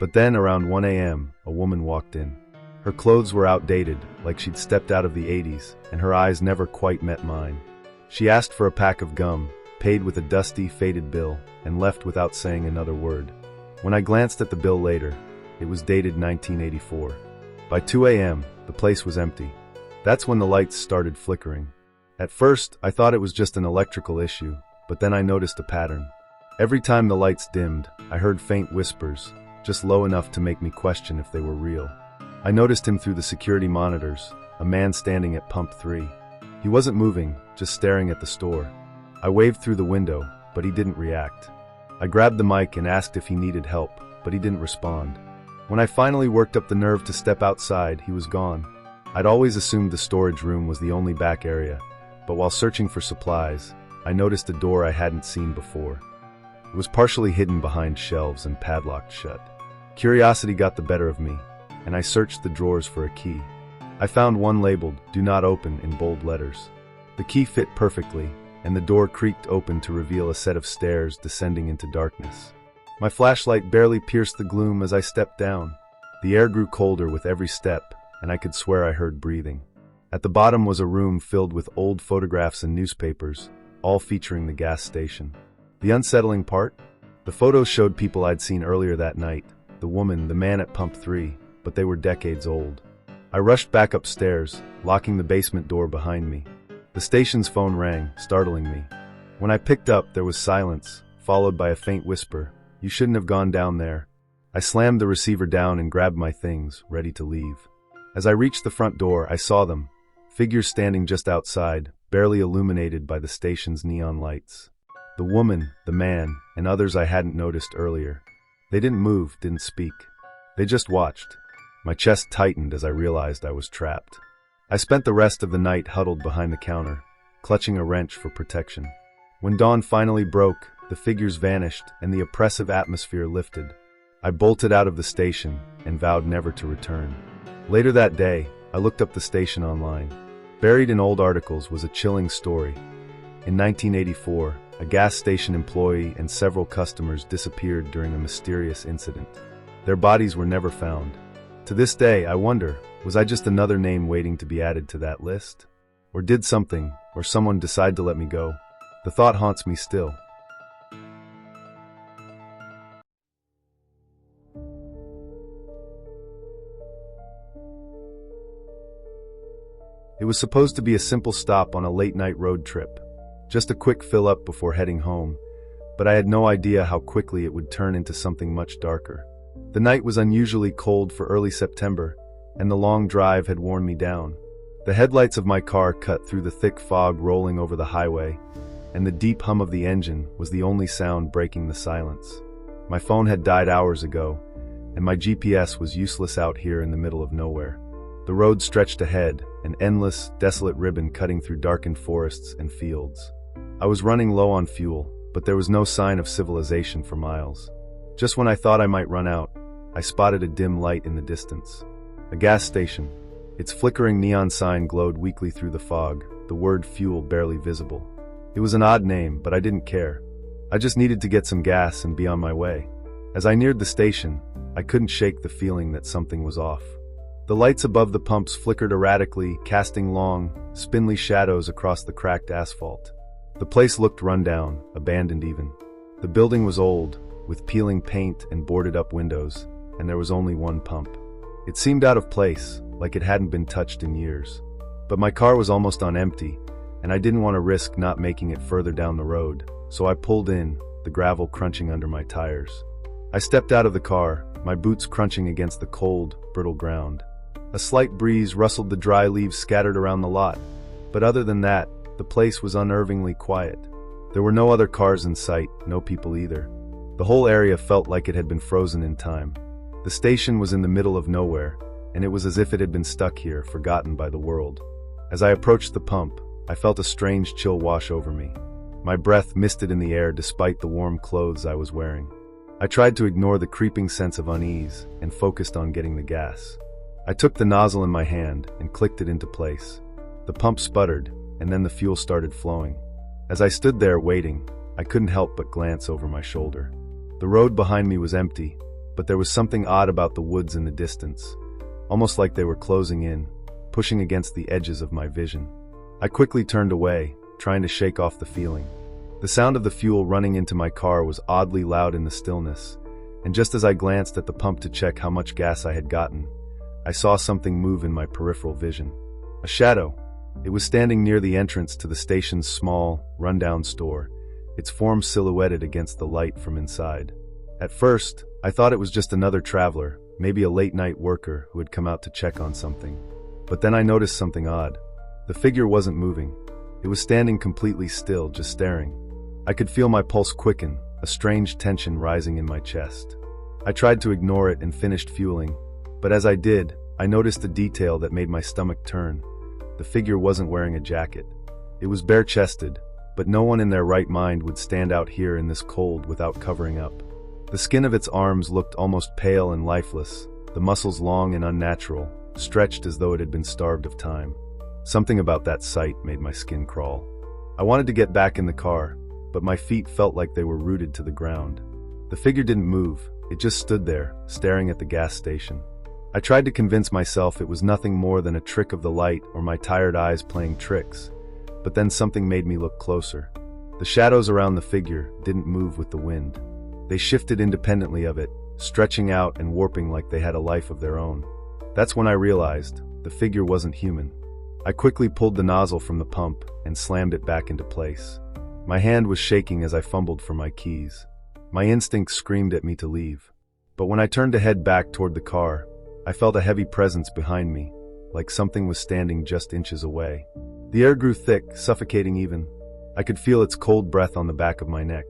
But then, around 1 a.m., a woman walked in. Her clothes were outdated, like she'd stepped out of the 80s, and her eyes never quite met mine. She asked for a pack of gum, paid with a dusty, faded bill, and left without saying another word. When I glanced at the bill later, it was dated 1984. By 2 a.m., the place was empty. That's when the lights started flickering. At first, I thought it was just an electrical issue, but then I noticed a pattern. Every time the lights dimmed, I heard faint whispers, just low enough to make me question if they were real. I noticed him through the security monitors, a man standing at pump 3. He wasn't moving, just staring at the store. I waved through the window, but he didn't react. I grabbed the mic and asked if he needed help, but he didn't respond. When I finally worked up the nerve to step outside, he was gone. I'd always assumed the storage room was the only back area, but while searching for supplies, I noticed a door I hadn't seen before. It was partially hidden behind shelves and padlocked shut. Curiosity got the better of me, and I searched the drawers for a key. I found one labeled, "Do Not Open," in bold letters. The key fit perfectly, and the door creaked open to reveal a set of stairs descending into darkness. My flashlight barely pierced the gloom as I stepped down. The air grew colder with every step, and I could swear I heard breathing. At the bottom was a room filled with old photographs and newspapers, all featuring the gas station. The unsettling part? The photos showed people I'd seen earlier that night, the woman, the man at pump 3, but they were decades old. I rushed back upstairs, locking the basement door behind me. The station's phone rang, startling me. When I picked up, there was silence, followed by a faint whisper, "You shouldn't have gone down there." I slammed the receiver down and grabbed my things, ready to leave. As I reached the front door, I saw them, figures standing just outside, barely illuminated by the station's neon lights. The woman, the man, and others I hadn't noticed earlier. They didn't move, didn't speak. They just watched. My chest tightened as I realized I was trapped. I spent the rest of the night huddled behind the counter, clutching a wrench for protection. When dawn finally broke, the figures vanished and the oppressive atmosphere lifted. I bolted out of the station and vowed never to return. Later that day, I looked up the station online. Buried in old articles was a chilling story. In 1984, a gas station employee and several customers disappeared during a mysterious incident. Their bodies were never found. To this day, I wonder, was I just another name waiting to be added to that list? Or did something, or someone decide to let me go? The thought haunts me still. It was supposed to be a simple stop on a late-night road trip. Just a quick fill-up before heading home, but I had no idea how quickly it would turn into something much darker. The night was unusually cold for early September, and the long drive had worn me down. The headlights of my car cut through the thick fog rolling over the highway, and the deep hum of the engine was the only sound breaking the silence. My phone had died hours ago, and my GPS was useless out here in the middle of nowhere. The road stretched ahead, an endless, desolate ribbon cutting through darkened forests and fields. I was running low on fuel, but there was no sign of civilization for miles. Just when I thought I might run out, I spotted a dim light in the distance. A gas station. Its flickering neon sign glowed weakly through the fog, the word fuel barely visible. It was an odd name, but I didn't care. I just needed to get some gas and be on my way. As I neared the station, I couldn't shake the feeling that something was off. The lights above the pumps flickered erratically, casting long, spindly shadows across the cracked asphalt. The place looked run down, abandoned even. The building was old, with peeling paint and boarded-up windows, and there was only one pump. It seemed out of place, like it hadn't been touched in years. But my car was almost on empty, and I didn't want to risk not making it further down the road, so I pulled in, the gravel crunching under my tires. I stepped out of the car, my boots crunching against the cold, brittle ground. A slight breeze rustled the dry leaves scattered around the lot, but other than that, the place was unnervingly quiet. There were no other cars in sight, no people either. The whole area felt like it had been frozen in time. The station was in the middle of nowhere, and it was as if it had been stuck here, forgotten by the world. As I approached the pump, I felt a strange chill wash over me. My breath misted in the air despite the warm clothes I was wearing. I tried to ignore the creeping sense of unease and focused on getting the gas. I took the nozzle in my hand and clicked it into place. The pump sputtered, and then the fuel started flowing. As I stood there waiting, I couldn't help but glance over my shoulder. The road behind me was empty, but there was something odd about the woods in the distance, almost like they were closing in, pushing against the edges of my vision. I quickly turned away, trying to shake off the feeling. The sound of the fuel running into my car was oddly loud in the stillness, and just as I glanced at the pump to check how much gas I had gotten, I saw something move in my peripheral vision. A shadow. It was standing near the entrance to the station's small, rundown store, its form silhouetted against the light from inside. At first, I thought it was just another traveler, maybe a late-night worker who had come out to check on something. But then I noticed something odd. The figure wasn't moving. It was standing completely still, just staring. I could feel my pulse quicken, a strange tension rising in my chest. I tried to ignore it and finished fueling, but as I did, I noticed a detail that made my stomach turn. The figure wasn't wearing a jacket. It was bare-chested, but no one in their right mind would stand out here in this cold without covering up. The skin of its arms looked almost pale and lifeless, the muscles long and unnatural, stretched as though it had been starved of time. Something about that sight made my skin crawl. I wanted to get back in the car, but my feet felt like they were rooted to the ground. The figure didn't move, it just stood there, staring at the gas station. I tried to convince myself it was nothing more than a trick of the light or my tired eyes playing tricks, but then something made me look closer. The shadows around the figure didn't move with the wind. They shifted independently of it, stretching out and warping like they had a life of their own. That's when I realized the figure wasn't human. I quickly pulled the nozzle from the pump and slammed it back into place. My hand was shaking as I fumbled for my keys. My instincts screamed at me to leave. But when I turned to head back toward the car, I felt a heavy presence behind me, like something was standing just inches away. The air grew thick, suffocating even. I could feel its cold breath on the back of my neck.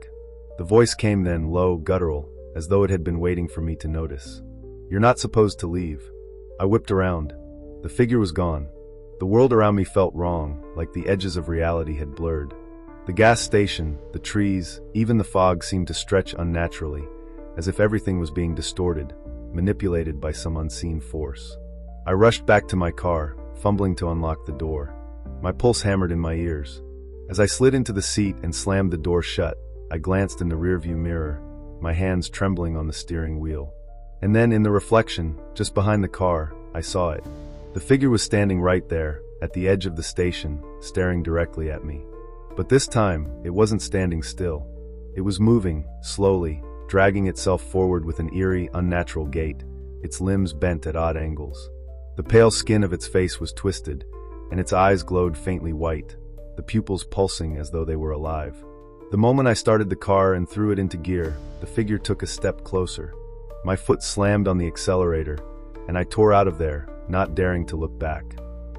The voice came then, low, guttural, as though it had been waiting for me to notice. "You're not supposed to leave." I whipped around. The figure was gone. The world around me felt wrong, like the edges of reality had blurred. The gas station, the trees, even the fog seemed to stretch unnaturally, as if everything was being distorted, manipulated by some unseen force. I rushed back to my car, fumbling to unlock the door. My pulse hammered in my ears. As I slid into the seat and slammed the door shut, I glanced in the rearview mirror, my hands trembling on the steering wheel. And then, in the reflection, just behind the car, I saw it. The figure was standing right there, at the edge of the station, staring directly at me. But this time, it wasn't standing still. It was moving, slowly, dragging itself forward with an eerie, unnatural gait, its limbs bent at odd angles. The pale skin of its face was twisted, and its eyes glowed faintly white, the pupils pulsing as though they were alive. The moment I started the car and threw it into gear, the figure took a step closer. My foot slammed on the accelerator, and I tore out of there, not daring to look back.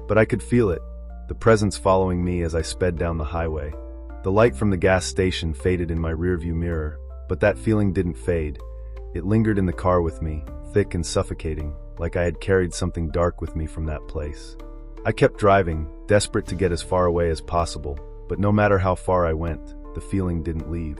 But I could feel it, the presence following me as I sped down the highway. The light from the gas station faded in my rearview mirror, but that feeling didn't fade. It lingered in the car with me, thick and suffocating, like I had carried something dark with me from that place. I kept driving, desperate to get as far away as possible, but no matter how far I went, the feeling didn't leave.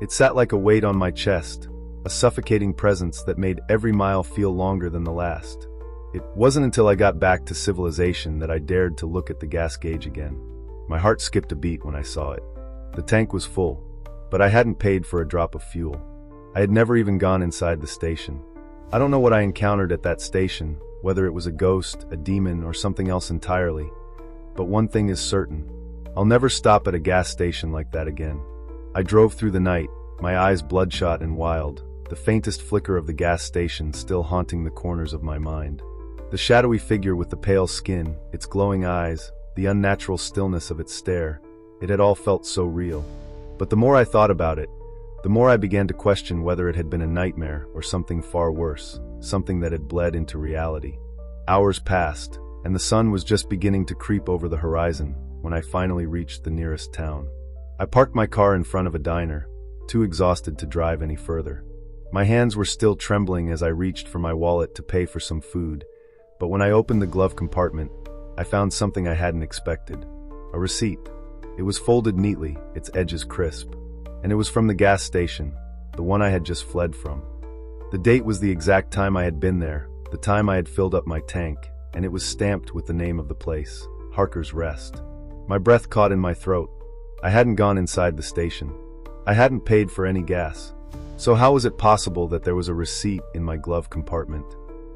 It sat like a weight on my chest, a suffocating presence that made every mile feel longer than the last. It wasn't until I got back to civilization that I dared to look at the gas gauge again. My heart skipped a beat when I saw it. The tank was full, but I hadn't paid for a drop of fuel. I had never even gone inside the station. I don't know what I encountered at that station, whether it was a ghost, a demon, or something else entirely. But one thing is certain. I'll never stop at a gas station like that again. I drove through the night, my eyes bloodshot and wild, the faintest flicker of the gas station still haunting the corners of my mind. The shadowy figure with the pale skin, its glowing eyes, the unnatural stillness of its stare, it had all felt so real. But the more I thought about it, the more I began to question whether it had been a nightmare or something far worse, something that had bled into reality. Hours passed, and the sun was just beginning to creep over the horizon when I finally reached the nearest town. I parked my car in front of a diner, too exhausted to drive any further. My hands were still trembling as I reached for my wallet to pay for some food, but when I opened the glove compartment, I found something I hadn't expected. A receipt. It was folded neatly, its edges crisp. And it was from the gas station, the one I had just fled from. The date was the exact time I had been there, the time I had filled up my tank, and it was stamped with the name of the place, Harker's Rest. My breath caught in my throat. I hadn't gone inside the station. I hadn't paid for any gas. So how was it possible that there was a receipt in my glove compartment?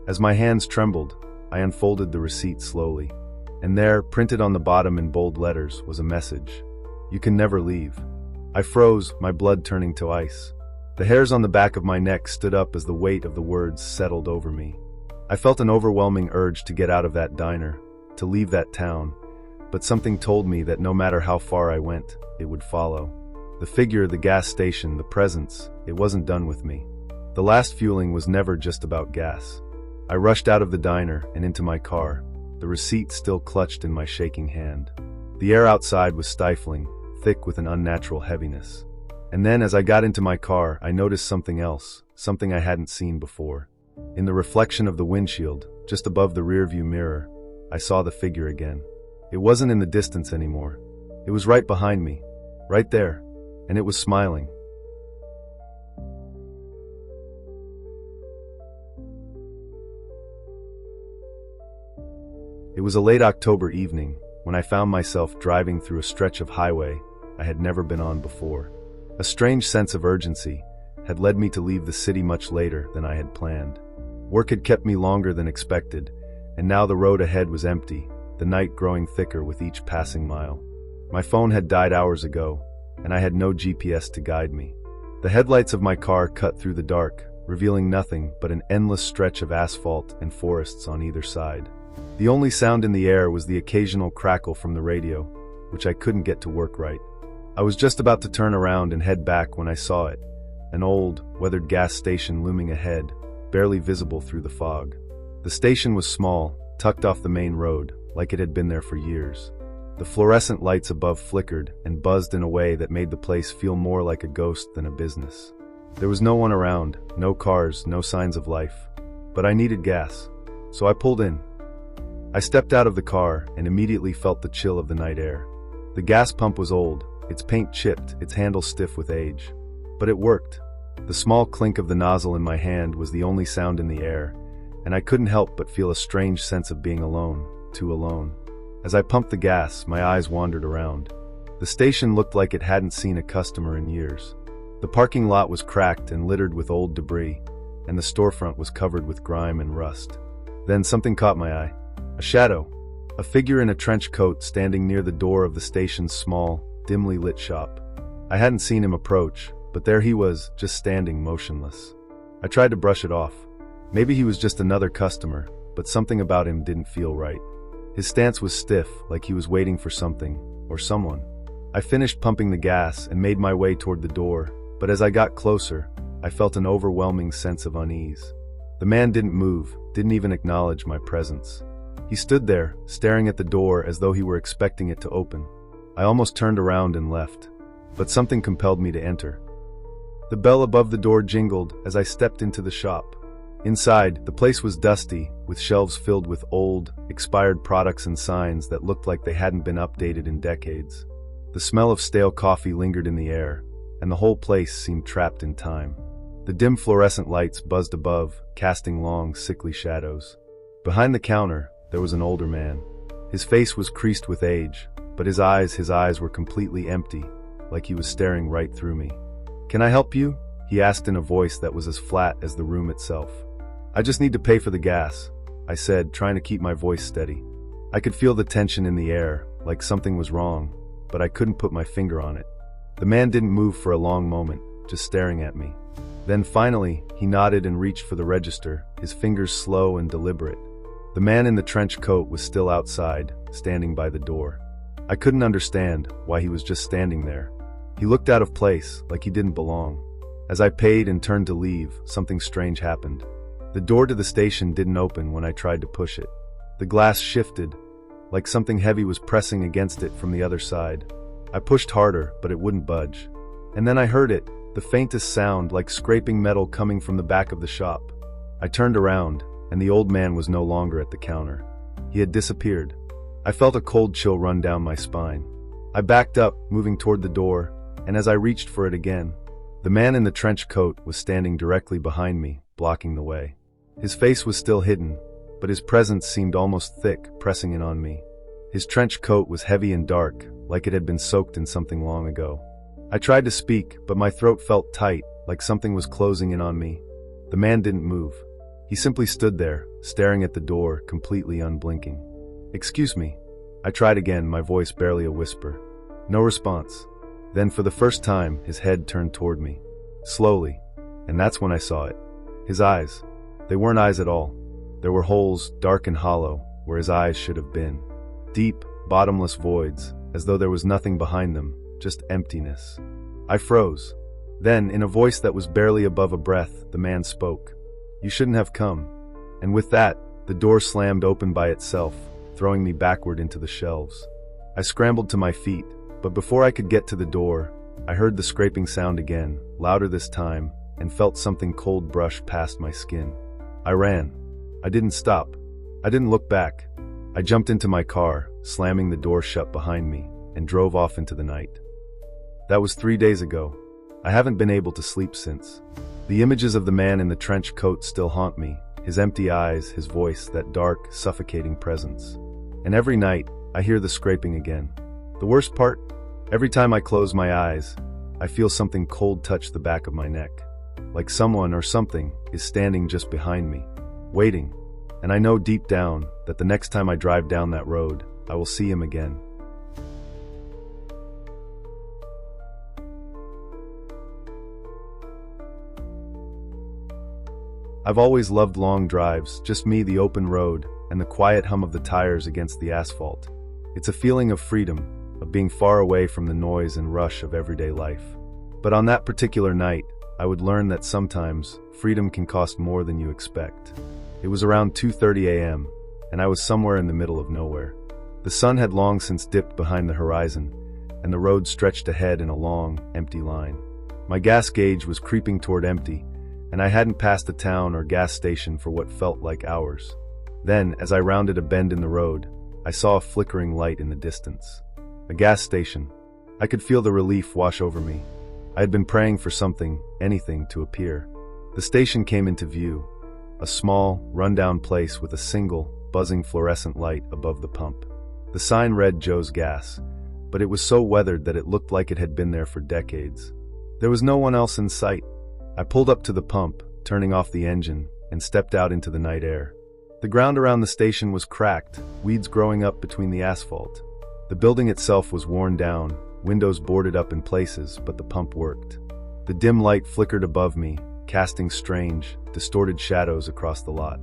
As my hands trembled, I unfolded the receipt slowly. And there, printed on the bottom in bold letters, was a message. "You can never leave." I froze, my blood turning to ice. The hairs on the back of my neck stood up as the weight of the words settled over me. I felt an overwhelming urge to get out of that diner, to leave that town, but something told me that no matter how far I went, it would follow. The figure, the gas station, the presence, it wasn't done with me. The last fueling was never just about gas. I rushed out of the diner and into my car, the receipt still clutched in my shaking hand. The air outside was stifling, thick with an unnatural heaviness. And then as I got into my car, I noticed something else, something I hadn't seen before. In the reflection of the windshield, just above the rearview mirror, I saw the figure again. It wasn't in the distance anymore. It was right behind me, right there, and it was smiling. It was a late October evening when I found myself driving through a stretch of highway I had never been on before. A strange sense of urgency had led me to leave the city much later than I had planned. Work had kept me longer than expected, and now the road ahead was empty, the night growing thicker with each passing mile. My phone had died hours ago, and I had no GPS to guide me. The headlights of my car cut through the dark, revealing nothing but an endless stretch of asphalt and forests on either side. The only sound in the air was the occasional crackle from the radio, which I couldn't get to work right. I was just about to turn around and head back when I saw it, an old, weathered gas station looming ahead, barely visible through the fog. The station was small, tucked off the main road, like it had been there for years. The fluorescent lights above flickered and buzzed in a way that made the place feel more like a ghost than a business. There was no one around, no cars, no signs of life. But I needed gas, so I pulled in. I stepped out of the car and immediately felt the chill of the night air. The gas pump was old, its paint chipped, its handle stiff with age. But it worked. The small clink of the nozzle in my hand was the only sound in the air, and I couldn't help but feel a strange sense of being alone, too alone. As I pumped the gas, my eyes wandered around. The station looked like it hadn't seen a customer in years. The parking lot was cracked and littered with old debris, and the storefront was covered with grime and rust. Then something caught my eye. A shadow. A figure in a trench coat standing near the door of the station's small, dimly lit shop. I hadn't seen him approach, but there he was, just standing motionless. I tried to brush it off. Maybe he was just another customer, but something about him didn't feel right. His stance was stiff, like he was waiting for something, or someone. I finished pumping the gas and made my way toward the door, but as I got closer, I felt an overwhelming sense of unease. The man didn't move, didn't even acknowledge my presence. He stood there, staring at the door as though he were expecting it to open. I almost turned around and left, but something compelled me to enter. The bell above the door jingled as I stepped into the shop. Inside, the place was dusty, with shelves filled with old, expired products and signs that looked like they hadn't been updated in decades. The smell of stale coffee lingered in the air, and the whole place seemed trapped in time. The dim fluorescent lights buzzed above, casting long, sickly shadows. Behind the counter, there was an older man. His face was creased with age, but his eyes were completely empty, like he was staring right through me. "Can I help you?" he asked in a voice that was as flat as the room itself. "I just need to pay for the gas," I said, trying to keep my voice steady. I could feel the tension in the air, like something was wrong, but I couldn't put my finger on it. The man didn't move for a long moment, just staring at me. Then finally, he nodded and reached for the register, his fingers slow and deliberate. The man in the trench coat was still outside, standing by the door. I couldn't understand why he was just standing there. He looked out of place, like he didn't belong. As I paid and turned to leave, something strange happened. The door to the station didn't open when I tried to push it. The glass shifted, like something heavy was pressing against it from the other side. I pushed harder, but it wouldn't budge. And then I heard it, the faintest sound like scraping metal coming from the back of the shop. I turned around, and the old man was no longer at the counter. He had disappeared. I felt a cold chill run down my spine. I backed up, moving toward the door, and as I reached for it again, the man in the trench coat was standing directly behind me, blocking the way. His face was still hidden, but his presence seemed almost thick, pressing in on me. His trench coat was heavy and dark, like it had been soaked in something long ago. I tried to speak, but my throat felt tight, like something was closing in on me. The man didn't move. He simply stood there, staring at the door, completely unblinking. "Excuse me." I tried again, my voice barely a whisper. No response. Then for the first time, his head turned toward me. Slowly. And that's when I saw it. His eyes. They weren't eyes at all. There were holes, dark and hollow, where his eyes should have been. Deep, bottomless voids, as though there was nothing behind them, just emptiness. I froze. Then, in a voice that was barely above a breath, the man spoke. "You shouldn't have come." And with that, the door slammed open by itself, throwing me backward into the shelves. I scrambled to my feet, but before I could get to the door, I heard the scraping sound again, louder this time, and felt something cold brush past my skin. I ran. I didn't stop. I didn't look back. I jumped into my car, slamming the door shut behind me, and drove off into the night. That was 3 days ago. I haven't been able to sleep since. The images of the man in the trench coat still haunt me, his empty eyes, his voice, that dark, suffocating presence. And every night, I hear the scraping again. The worst part? Every time I close my eyes, I feel something cold touch the back of my neck. Like someone or something is standing just behind me, waiting. And I know deep down that the next time I drive down that road, I will see him again. I've always loved long drives, just me, the open road, and the quiet hum of the tires against the asphalt. It's a feeling of freedom, of being far away from the noise and rush of everyday life. But on that particular night, I would learn that sometimes freedom can cost more than you expect. It was around 2:30 a.m., and I was somewhere in the middle of nowhere. The sun had long since dipped behind the horizon, and the road stretched ahead in a long, empty line. My gas gauge was creeping toward empty, and I hadn't passed a town or gas station for what felt like hours. Then, as I rounded a bend in the road, I saw a flickering light in the distance. A gas station. I could feel the relief wash over me. I had been praying for something, anything, to appear. The station came into view, a small, rundown place with a single, buzzing fluorescent light above the pump. The sign read Joe's Gas, but it was so weathered that it looked like it had been there for decades. There was no one else in sight. I pulled up to the pump, turning off the engine, and stepped out into the night air. The ground around the station was cracked, weeds growing up between the asphalt. The building itself was worn down, windows boarded up in places, but the pump worked. The dim light flickered above me, casting strange, distorted shadows across the lot.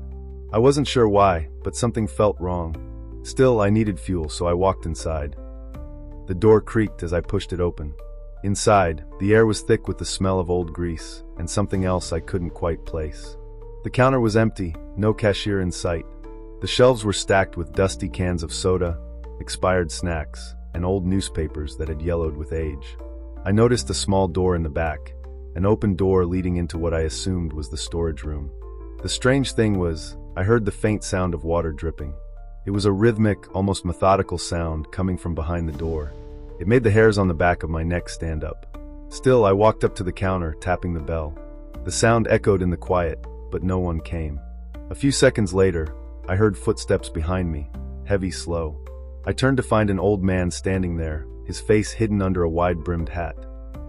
I wasn't sure why, but something felt wrong. Still, I needed fuel, so I walked inside. The door creaked as I pushed it open. Inside, the air was thick with the smell of old grease, and something else I couldn't quite place. The counter was empty, no cashier in sight. The shelves were stacked with dusty cans of soda, expired snacks, and old newspapers that had yellowed with age. I noticed a small door in the back, an open door leading into what I assumed was the storage room. The strange thing was, I heard the faint sound of water dripping. It was a rhythmic, almost methodical sound coming from behind the door. It made the hairs on the back of my neck stand up. Still, I walked up to the counter, tapping the bell. The sound echoed in the quiet, but no one came. A few seconds later, I heard footsteps behind me, heavy, slow. I turned to find an old man standing there, his face hidden under a wide-brimmed hat.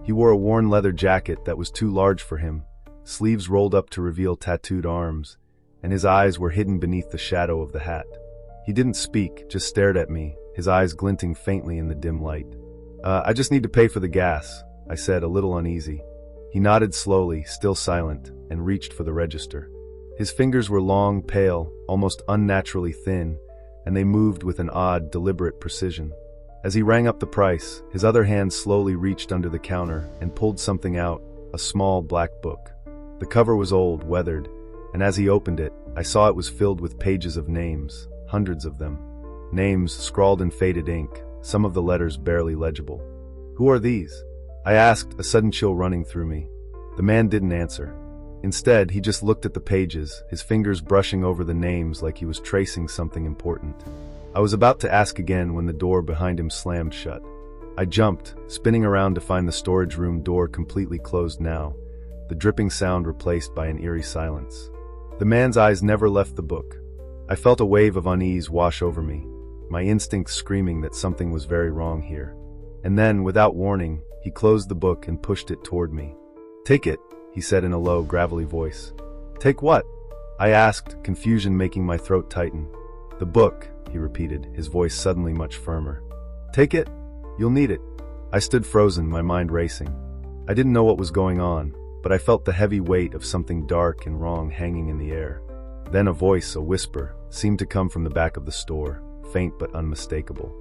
He wore a worn leather jacket that was too large for him, sleeves rolled up to reveal tattooed arms, and his eyes were hidden beneath the shadow of the hat. He didn't speak, just stared at me, his eyes glinting faintly in the dim light. I just need to pay for the gas, I said, a little uneasy. He nodded slowly, still silent, and reached for the register. His fingers were long, pale, almost unnaturally thin, and they moved with an odd, deliberate precision. As he rang up the price, his other hand slowly reached under the counter and pulled something out, a small black book. The cover was old, weathered, and as he opened it, I saw it was filled with pages of names, hundreds of them. Names scrawled in faded ink, some of the letters barely legible. "Who are these?" I asked, a sudden chill running through me. The man didn't answer. Instead, he just looked at the pages, his fingers brushing over the names like he was tracing something important. I was about to ask again when the door behind him slammed shut. I jumped, spinning around to find the storage room door completely closed now, the dripping sound replaced by an eerie silence. The man's eyes never left the book. I felt a wave of unease wash over me, my instincts screaming that something was very wrong here. And then, without warning, he closed the book and pushed it toward me. "Take it," he said in a low, gravelly voice. "Take what?" I asked, confusion making my throat tighten. "The book," he repeated, his voice suddenly much firmer. "Take it? You'll need it." I stood frozen, my mind racing. I didn't know what was going on, but I felt the heavy weight of something dark and wrong hanging in the air. Then a voice, a whisper, seemed to come from the back of the store, faint but unmistakable.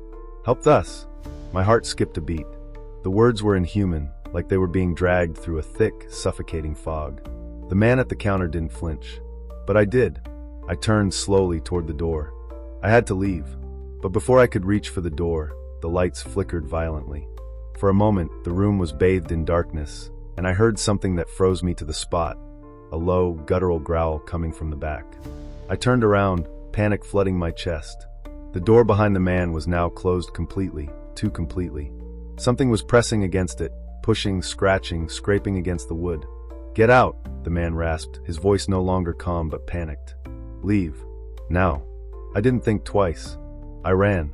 "Help us." My heart skipped a beat. The words were inhuman, like they were being dragged through a thick, suffocating fog. The man at the counter didn't flinch. But I did. I turned slowly toward the door. I had to leave. But before I could reach for the door, the lights flickered violently. For a moment, the room was bathed in darkness, and I heard something that froze me to the spot, a low, guttural growl coming from the back. I turned around, panic flooding my chest. The door behind the man was now closed completely, too completely. Something was pressing against it, pushing, scratching, scraping against the wood. "Get out," the man rasped, his voice no longer calm but panicked. "Leave. Now." I didn't think twice. I ran.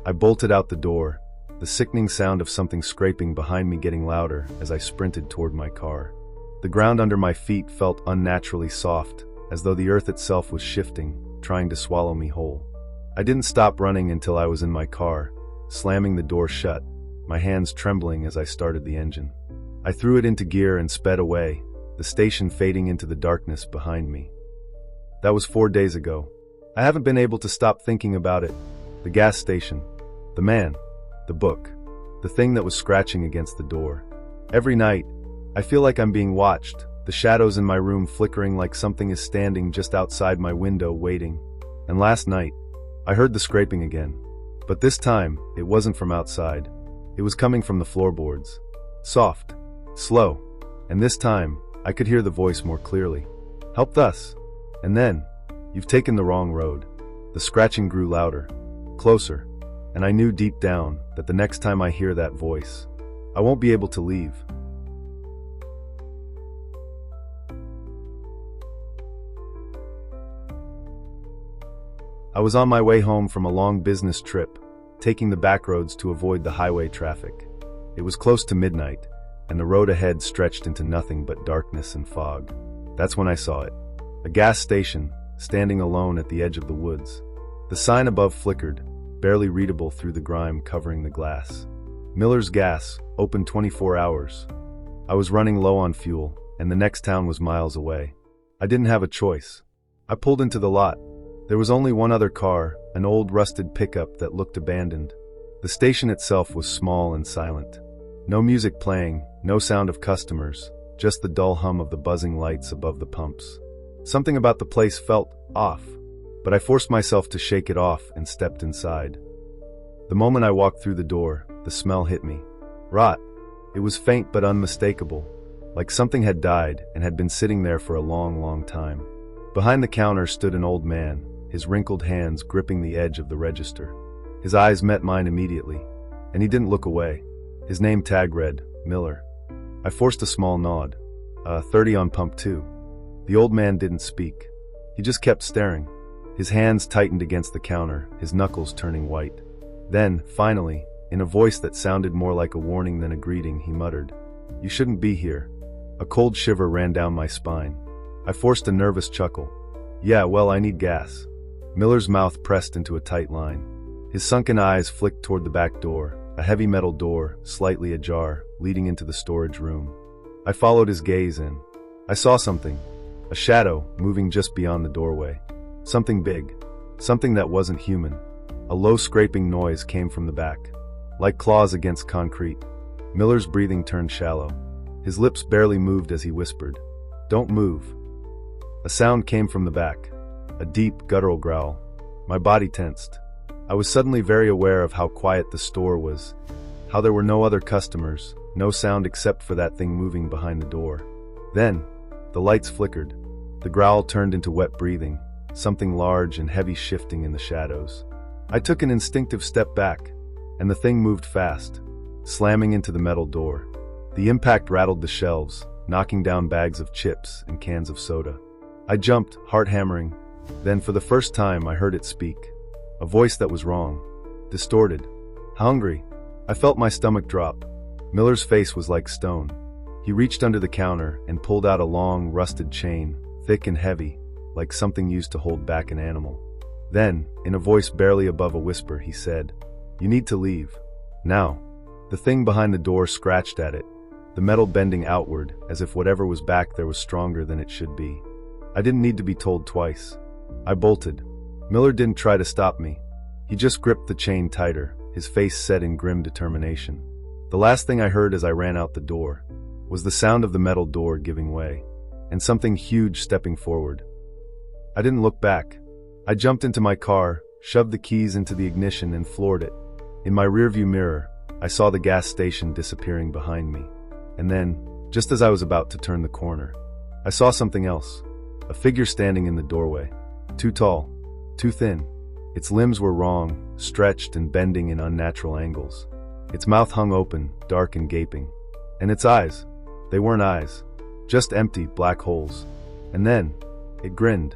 I bolted out the door, the sickening sound of something scraping behind me getting louder as I sprinted toward my car. The ground under my feet felt unnaturally soft, as though the earth itself was shifting, trying to swallow me whole. I didn't stop running until I was in my car, slamming the door shut, my hands trembling as I started the engine. I threw it into gear and sped away, the station fading into the darkness behind me. That was 4 days ago. I haven't been able to stop thinking about it. The gas station, the man, the book, the thing that was scratching against the door. Every night, I feel like I'm being watched, the shadows in my room flickering like something is standing just outside my window waiting. And last night, I heard the scraping again. But this time, it wasn't from outside. It was coming from the floorboards. Soft. Slow. And this time, I could hear the voice more clearly. "Help thus." And then, "You've taken the wrong road." The scratching grew louder. Closer. And I knew deep down that the next time I hear that voice, I won't be able to leave. I was on my way home from a long business trip, taking the back roads to avoid the highway traffic. It was close to midnight, and the road ahead stretched into nothing but darkness and fog. That's when I saw it. A gas station, standing alone at the edge of the woods. The sign above flickered, barely readable through the grime covering the glass. Miller's Gas, open 24 hours. I was running low on fuel, and the next town was miles away. I didn't have a choice. I pulled into the lot. There was only one other car, an old rusted pickup that looked abandoned. The station itself was small and silent. No music playing, no sound of customers, just the dull hum of the buzzing lights above the pumps. Something about the place felt off, but I forced myself to shake it off and stepped inside. The moment I walked through the door, the smell hit me. Rot. It was faint but unmistakable, like something had died and had been sitting there for a long, long time. Behind the counter stood an old man, his wrinkled hands gripping the edge of the register. His eyes met mine immediately, and he didn't look away. His name tag read, Miller. I forced a small nod. 30 on pump 2. The old man didn't speak. He just kept staring. His hands tightened against the counter, his knuckles turning white. Then, finally, in a voice that sounded more like a warning than a greeting, he muttered, "You shouldn't be here." A cold shiver ran down my spine. I forced a nervous chuckle. "Yeah, well, I need gas." Miller's mouth pressed into a tight line. His sunken eyes flicked toward the back door, a heavy metal door, slightly ajar, leading into the storage room. I followed his gaze in. I saw something, a shadow moving just beyond the doorway. Something big, something that wasn't human. A low scraping noise came from the back, like claws against concrete. Miller's breathing turned shallow. His lips barely moved as he whispered, "Don't move." A sound came from the back, a deep, guttural growl. My body tensed. I was suddenly very aware of how quiet the store was, how there were no other customers, no sound except for that thing moving behind the door. Then, the lights flickered. The growl turned into wet breathing, something large and heavy shifting in the shadows. I took an instinctive step back, and the thing moved fast, slamming into the metal door. The impact rattled the shelves, knocking down bags of chips and cans of soda. I jumped, heart hammering. Then for the first time I heard it speak. A voice that was wrong. Distorted. Hungry. I felt my stomach drop. Miller's face was like stone. He reached under the counter and pulled out a long, rusted chain, thick and heavy, like something used to hold back an animal. Then, in a voice barely above a whisper, he said, "You need to leave. Now." The thing behind the door scratched at it, the metal bending outward as if whatever was back there was stronger than it should be. I didn't need to be told twice. I bolted. Miller didn't try to stop me. He just gripped the chain tighter, his face set in grim determination. The last thing I heard as I ran out the door was the sound of the metal door giving way, and something huge stepping forward. I didn't look back. I jumped into my car, shoved the keys into the ignition and floored it. In my rearview mirror, I saw the gas station disappearing behind me. And then, just as I was about to turn the corner, I saw something else. A figure standing in the doorway. Too tall, too thin. Its limbs were wrong, stretched and bending in unnatural angles. Its mouth hung open, dark and gaping. And its eyes, they weren't eyes, just empty, black holes. And then, it grinned.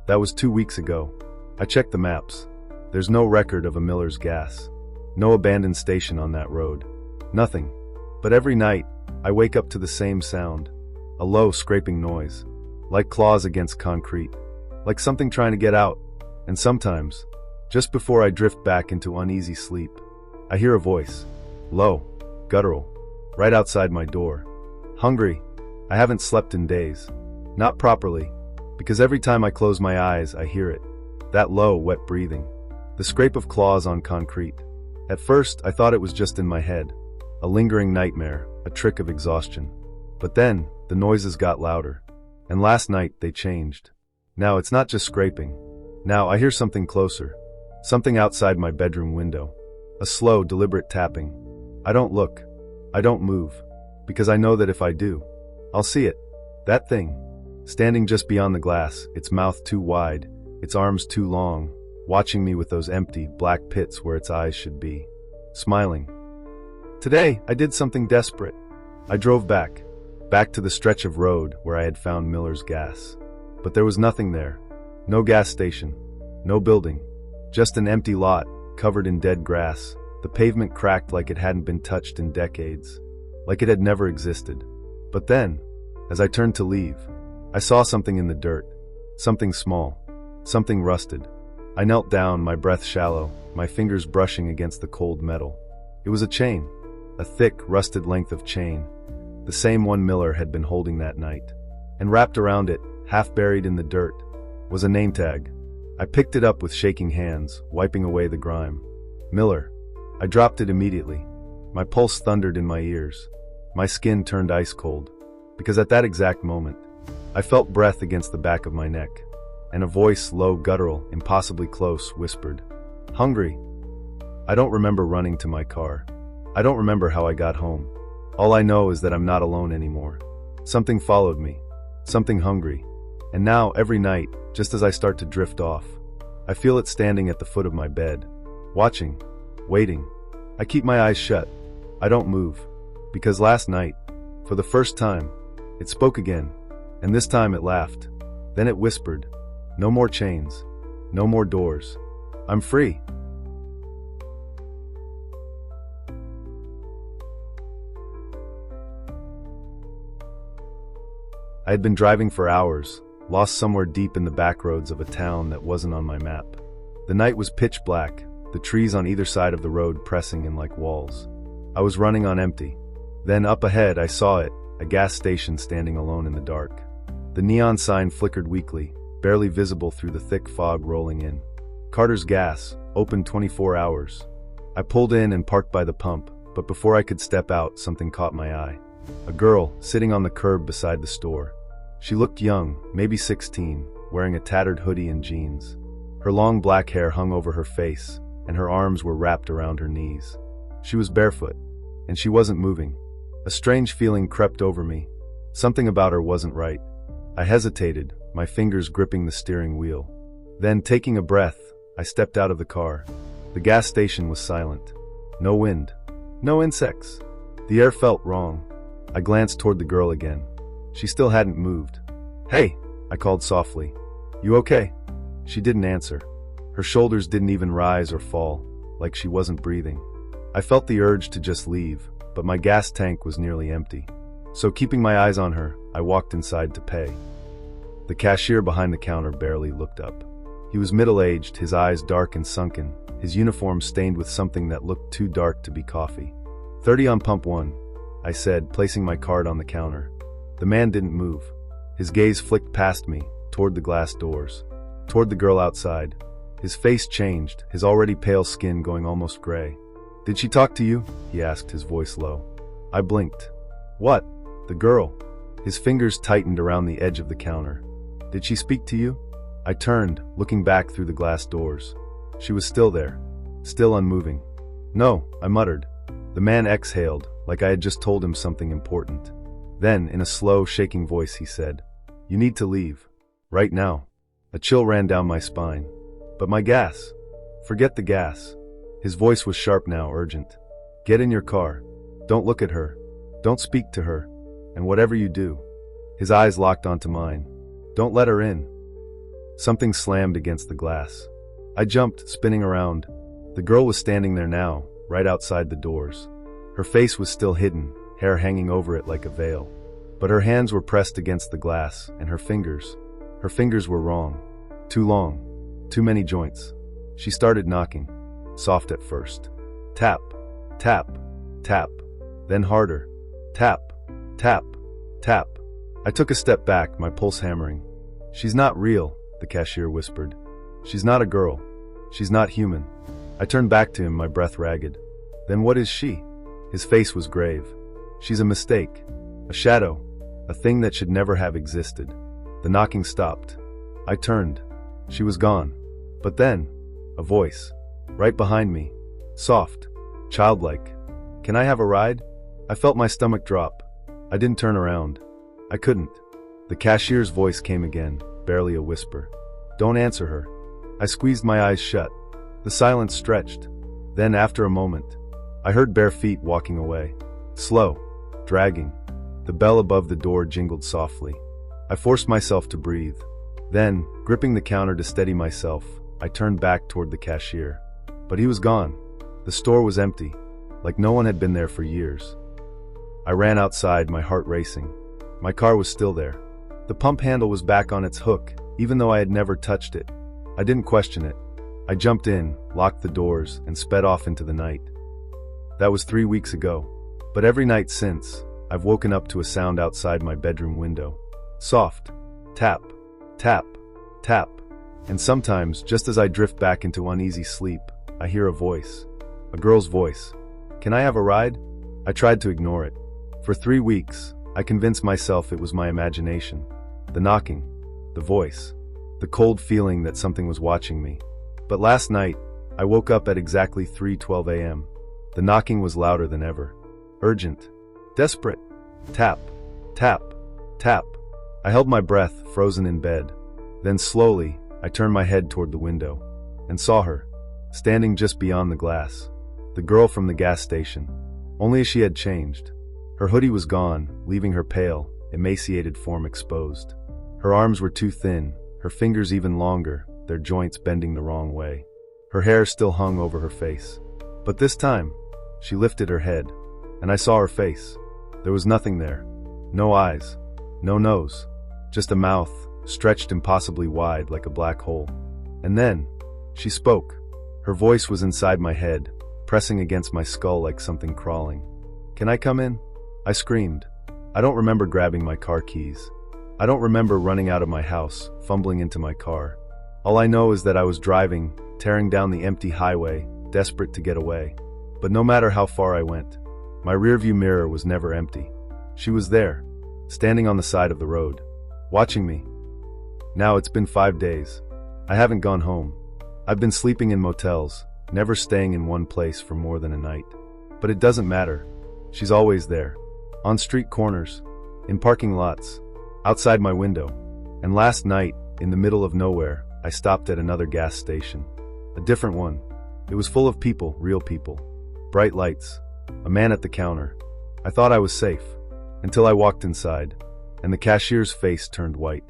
That was 2 weeks ago. I checked the maps. There's no record of a Miller's Gas. No abandoned station on that road. Nothing. But every night, I wake up to the same sound. A low, scraping noise. Like claws against concrete. Like something trying to get out. And sometimes, just before I drift back into uneasy sleep, I hear a voice. Low. Guttural. Right outside my door. Hungry. I haven't slept in days. Not properly. Because every time I close my eyes, I hear it. That low, wet breathing. The scrape of claws on concrete. At first, I thought it was just in my head. A lingering nightmare, a trick of exhaustion. But then, the noises got louder. And last night, they changed. Now it's not just scraping. Now I hear something closer. Something outside my bedroom window. A slow, deliberate tapping. I don't look. I don't move. Because I know that if I do, I'll see it. That thing. Standing just beyond the glass, its mouth too wide, its arms too long, watching me with those empty, black pits where its eyes should be. Smiling. Today, I did something desperate. I drove back to the stretch of road where I had found Miller's gas. But there was nothing there. No gas station. No building. Just an empty lot, covered in dead grass. The pavement cracked like it hadn't been touched in decades. Like it had never existed. But then, as I turned to leave, I saw something in the dirt. Something small. Something rusted. I knelt down, my breath shallow, my fingers brushing against the cold metal. It was a chain. A thick, rusted length of chain. The same one Miller had been holding that night. And wrapped around it, half buried in the dirt, was a name tag. I picked it up with shaking hands, wiping away the grime. Miller. I dropped it immediately. My pulse thundered in my ears. My skin turned ice cold. Because at that exact moment, I felt breath against the back of my neck. And a voice, low, guttural, impossibly close, whispered, "Hungry." I don't remember running to my car. I don't remember how I got home. All I know is that I'm not alone anymore. Something followed me. Something hungry. And now, every night, just as I start to drift off, I feel it standing at the foot of my bed. Watching. Waiting. I keep my eyes shut. I don't move. Because last night, for the first time, it spoke again. And this time it laughed. Then it whispered, "No more chains. No more doors. I'm free." I had been driving for hours, lost somewhere deep in the back roads of a town that wasn't on my map. The night was pitch black, the trees on either side of the road pressing in like walls. I was running on empty. Then up ahead I saw it, a gas station standing alone in the dark. The neon sign flickered weakly, barely visible through the thick fog rolling in. Carter's Gas, open 24 hours. I pulled in and parked by the pump, but before I could step out, something caught my eye. A girl, sitting on the curb beside the store. She looked young, maybe 16, wearing a tattered hoodie and jeans. Her long black hair hung over her face, and her arms were wrapped around her knees. She was barefoot, and she wasn't moving. A strange feeling crept over me. Something about her wasn't right. I hesitated, my fingers gripping the steering wheel. Then, taking a breath, I stepped out of the car. The gas station was silent. No wind. No insects. The air felt wrong. I glanced toward the girl again. She still hadn't moved. "Hey," I called softly. "You okay?" She didn't answer. Her shoulders didn't even rise or fall, like she wasn't breathing. I felt the urge to just leave, but my gas tank was nearly empty. So keeping my eyes on her, I walked inside to pay. The cashier behind the counter barely looked up. He was middle-aged, his eyes dark and sunken, his uniform stained with something that looked too dark to be coffee. 30 on pump 1, I said, placing my card on the counter. The man didn't move. His gaze flicked past me, toward the glass doors, toward the girl outside. His face changed, his already pale skin going almost gray. "Did she talk to you?" he asked, his voice low. I blinked. "What?" "The girl." His fingers tightened around the edge of the counter. "Did she speak to you?" I turned, looking back through the glass doors. She was still there, still unmoving. "No," I muttered. The man exhaled, like I had just told him something important. Then, in a slow, shaking voice, he said, "You need to leave. Right now." A chill ran down my spine. "But my gas." "Forget the gas." His voice was sharp now, urgent. "Get in your car. Don't look at her. Don't speak to her. And whatever you do." His eyes locked onto mine. "Don't let her in." Something slammed against the glass. I jumped, spinning around. The girl was standing there now, right outside the doors. Her face was still hidden, hair hanging over it like a veil. But her hands were pressed against the glass, and her fingers were wrong. Too long. Too many joints. She started knocking. Soft at first. Tap. Tap. Tap. Then harder. Tap. Tap. Tap. I took a step back, my pulse hammering. "She's not real," the cashier whispered. "She's not a girl. She's not human." I turned back to him, my breath ragged. "Then what is she?" His face was grave. "She's a mistake. A shadow. A thing that should never have existed." The knocking stopped. I turned. She was gone. But then, a voice. Right behind me. Soft. Childlike. "Can I have a ride?" I felt my stomach drop. I didn't turn around. I couldn't. The cashier's voice came again, barely a whisper. "Don't answer her." I squeezed my eyes shut. The silence stretched. Then, after a moment, I heard bare feet walking away. Slow. Dragging. The bell above the door jingled softly. I forced myself to breathe. Then, gripping the counter to steady myself, I turned back toward the cashier. But he was gone. The store was empty, like no one had been there for years. I ran outside, my heart racing. My car was still there. The pump handle was back on its hook, even though I had never touched it. I didn't question it. I jumped in, locked the doors, and sped off into the night. That was 3 weeks ago. But every night since, I've woken up to a sound outside my bedroom window. Soft. Tap. Tap. Tap. And sometimes, just as I drift back into uneasy sleep, I hear a voice. A girl's voice. "Can I have a ride?" I tried to ignore it. For 3 weeks, I convinced myself it was my imagination. The knocking. The voice. The cold feeling that something was watching me. But last night, I woke up at exactly 3:12 a.m. The knocking was louder than ever. Urgent. Desperate. Tap. Tap. Tap. I held my breath, frozen in bed. Then slowly, I turned my head toward the window and saw her, standing just beyond the glass. The girl from the gas station. Only she had changed. Her hoodie was gone, leaving her pale, emaciated form exposed. Her arms were too thin, her fingers even longer, their joints bending the wrong way. Her hair still hung over her face. But this time, she lifted her head, and I saw her face. There was nothing there. No eyes. No nose. Just a mouth, stretched impossibly wide like a black hole. And then, she spoke. Her voice was inside my head, pressing against my skull like something crawling. "Can I come in?" I screamed. I don't remember grabbing my car keys. I don't remember running out of my house, fumbling into my car. All I know is that I was driving, tearing down the empty highway, desperate to get away. But no matter how far I went, my rearview mirror was never empty. She was there, standing on the side of the road, watching me. Now it's been 5 days. I haven't gone home. I've been sleeping in motels, never staying in one place for more than a night. But it doesn't matter. She's always there. On street corners, in parking lots, outside my window. And last night, in the middle of nowhere, I stopped at another gas station. A different one. It was full of people, real people. Bright lights. A man at the counter. I thought I was safe, until I walked inside, and the cashier's face turned white.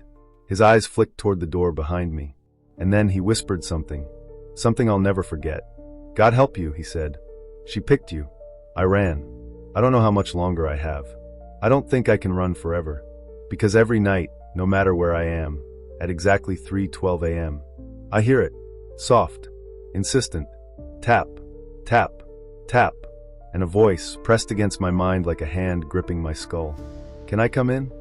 His eyes flicked toward the door behind me, and then he whispered something. Something I'll never forget. "God help you," he said. "She picked you." I ran. I don't know how much longer I have. I don't think I can run forever. Because every night, no matter where I am, at exactly 3:12 a.m., I hear it. Soft. Insistent. Tap. Tap. Tap. And a voice pressed against my mind like a hand gripping my skull. "Can I come in?"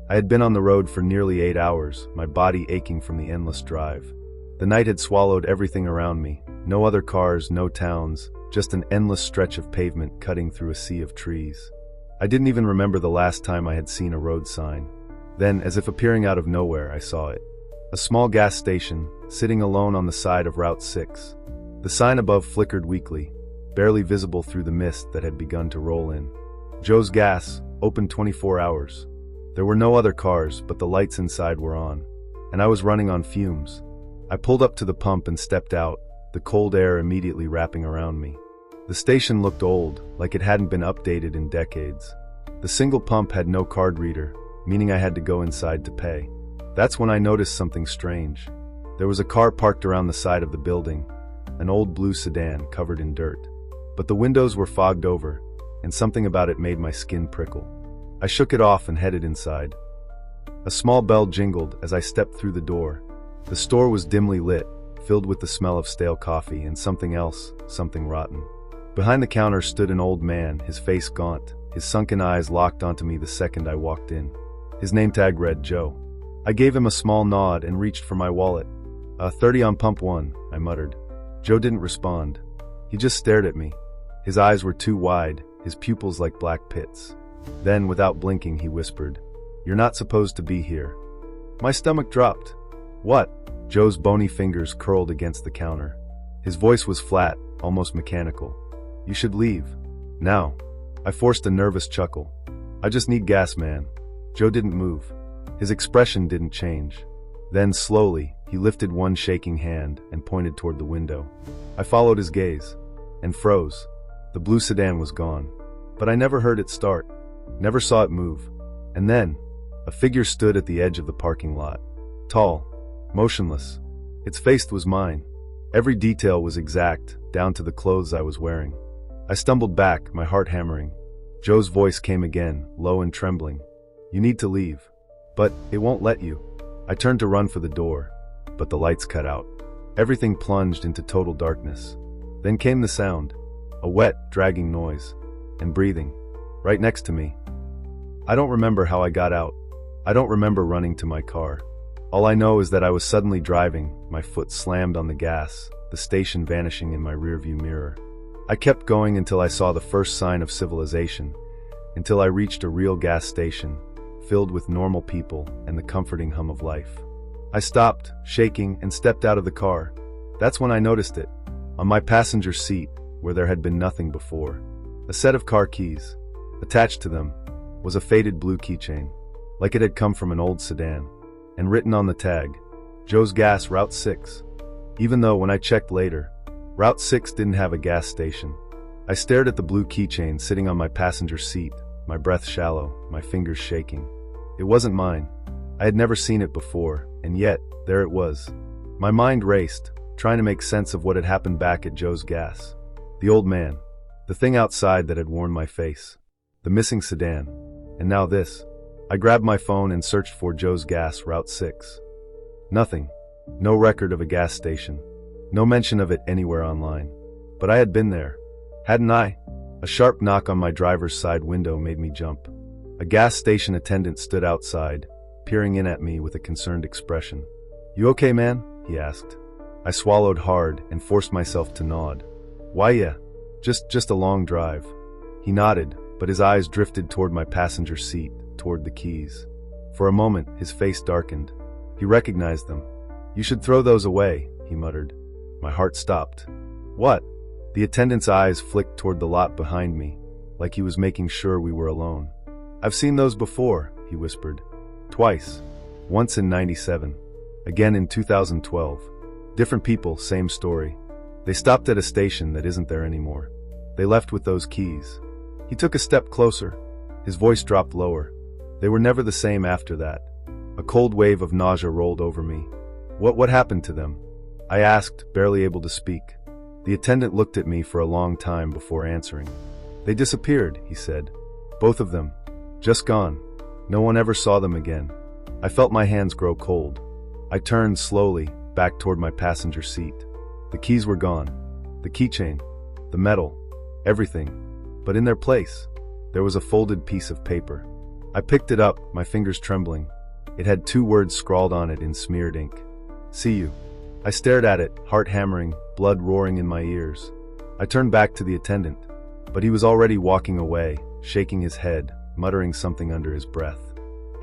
I had been on the road for nearly 8 hours, my body aching from the endless drive. The night had swallowed everything around me. No other cars, no towns, just an endless stretch of pavement cutting through a sea of trees. I didn't even remember the last time I had seen a road sign. Then, as if appearing out of nowhere, I saw it. A small gas station, sitting alone on the side of Route 6. The sign above flickered weakly, barely visible through the mist that had begun to roll in. Joe's Gas, open 24 hours. There were no other cars, but the lights inside were on, and I was running on fumes. I pulled up to the pump and stepped out, the cold air immediately wrapping around me. The station looked old, like it hadn't been updated in decades. The single pump had no card reader, meaning I had to go inside to pay. That's when I noticed something strange. There was a car parked around the side of the building, an old blue sedan covered in dirt. But the windows were fogged over, and something about it made my skin prickle. I shook it off and headed inside. A small bell jingled as I stepped through the door. The store was dimly lit, filled with the smell of stale coffee and something else, something rotten. Behind the counter stood an old man, his face gaunt, his sunken eyes locked onto me the second I walked in. His name tag read Joe. I gave him a small nod and reached for my wallet. 30 on pump 1, I muttered. Joe didn't respond. He just stared at me. His eyes were too wide, his pupils like black pits. Then, without blinking, he whispered, "You're not supposed to be here." My stomach dropped. "What?" Joe's bony fingers curled against the counter. His voice was flat, almost mechanical. "You should leave. Now." I forced a nervous chuckle. "I just need gas, man." Joe didn't move. His expression didn't change. Then, slowly, he lifted one shaking hand and pointed toward the window. I followed his gaze and froze. The blue sedan was gone. But I never heard it start, never saw it move. And then, a figure stood at the edge of the parking lot. Tall, motionless. Its face was mine. Every detail was exact, down to the clothes I was wearing. I stumbled back, my heart hammering. Joe's voice came again, low and trembling. "You need to leave." "But, it won't let you." I turned to run for the door, but the lights cut out. Everything plunged into total darkness. Then came the sound, a wet, dragging noise, and breathing, right next to me. I don't remember how I got out. I don't remember running to my car. All I know is that I was suddenly driving, my foot slammed on the gas, the station vanishing in my rearview mirror. I kept going until I saw the first sign of civilization, until I reached a real gas station, filled with normal people and the comforting hum of life. I stopped, shaking, and stepped out of the car. That's when I noticed it. On my passenger seat, where there had been nothing before, a set of car keys. Attached to them was a faded blue keychain, like it had come from an old sedan, and written on the tag, Joe's Gas, Route 6. Even though when I checked later, Route 6 didn't have a gas station. I stared at the blue keychain sitting on my passenger seat, my breath shallow, my fingers shaking. It wasn't mine. I had never seen it before, and yet, there it was. My mind raced, trying to make sense of what had happened back at Joe's Gas. The old man, the thing outside that had worn my face, the missing sedan, and now this. I grabbed my phone and searched for Joe's Gas, Route 6. Nothing. No record of a gas station. No mention of it anywhere online. But I had been there, hadn't I? A sharp knock on my driver's side window made me jump. A gas station attendant stood outside, peering in at me with a concerned expression. "You okay, man?" he asked. I swallowed hard and forced myself to nod. "Why, yeah. Just a long drive." He nodded, but his eyes drifted toward my passenger seat, toward the keys. For a moment, his face darkened. He recognized them. "You should throw those away," he muttered. My heart stopped. "What?" The attendant's eyes flicked toward the lot behind me, like he was making sure we were alone. "I've seen those before," he whispered. "Twice. Once in '97. Again in 2012. Different people, same story. They stopped at a station that isn't there anymore. They left with those keys." He took a step closer. His voice dropped lower. "They were never the same after that." A cold wave of nausea rolled over me. What happened to them?" I asked, barely able to speak. The attendant looked at me for a long time before answering. "They disappeared," he said. "Both of them. Just gone. No one ever saw them again." I felt my hands grow cold. I turned slowly, back toward my passenger seat. The keys were gone. The keychain. The medal. Everything. But in their place, there was a folded piece of paper. I picked it up, my fingers trembling. It had 2 words scrawled on it in smeared ink. "See you." I stared at it, heart hammering, blood roaring in my ears. I turned back to the attendant, but he was already walking away, shaking his head, muttering something under his breath.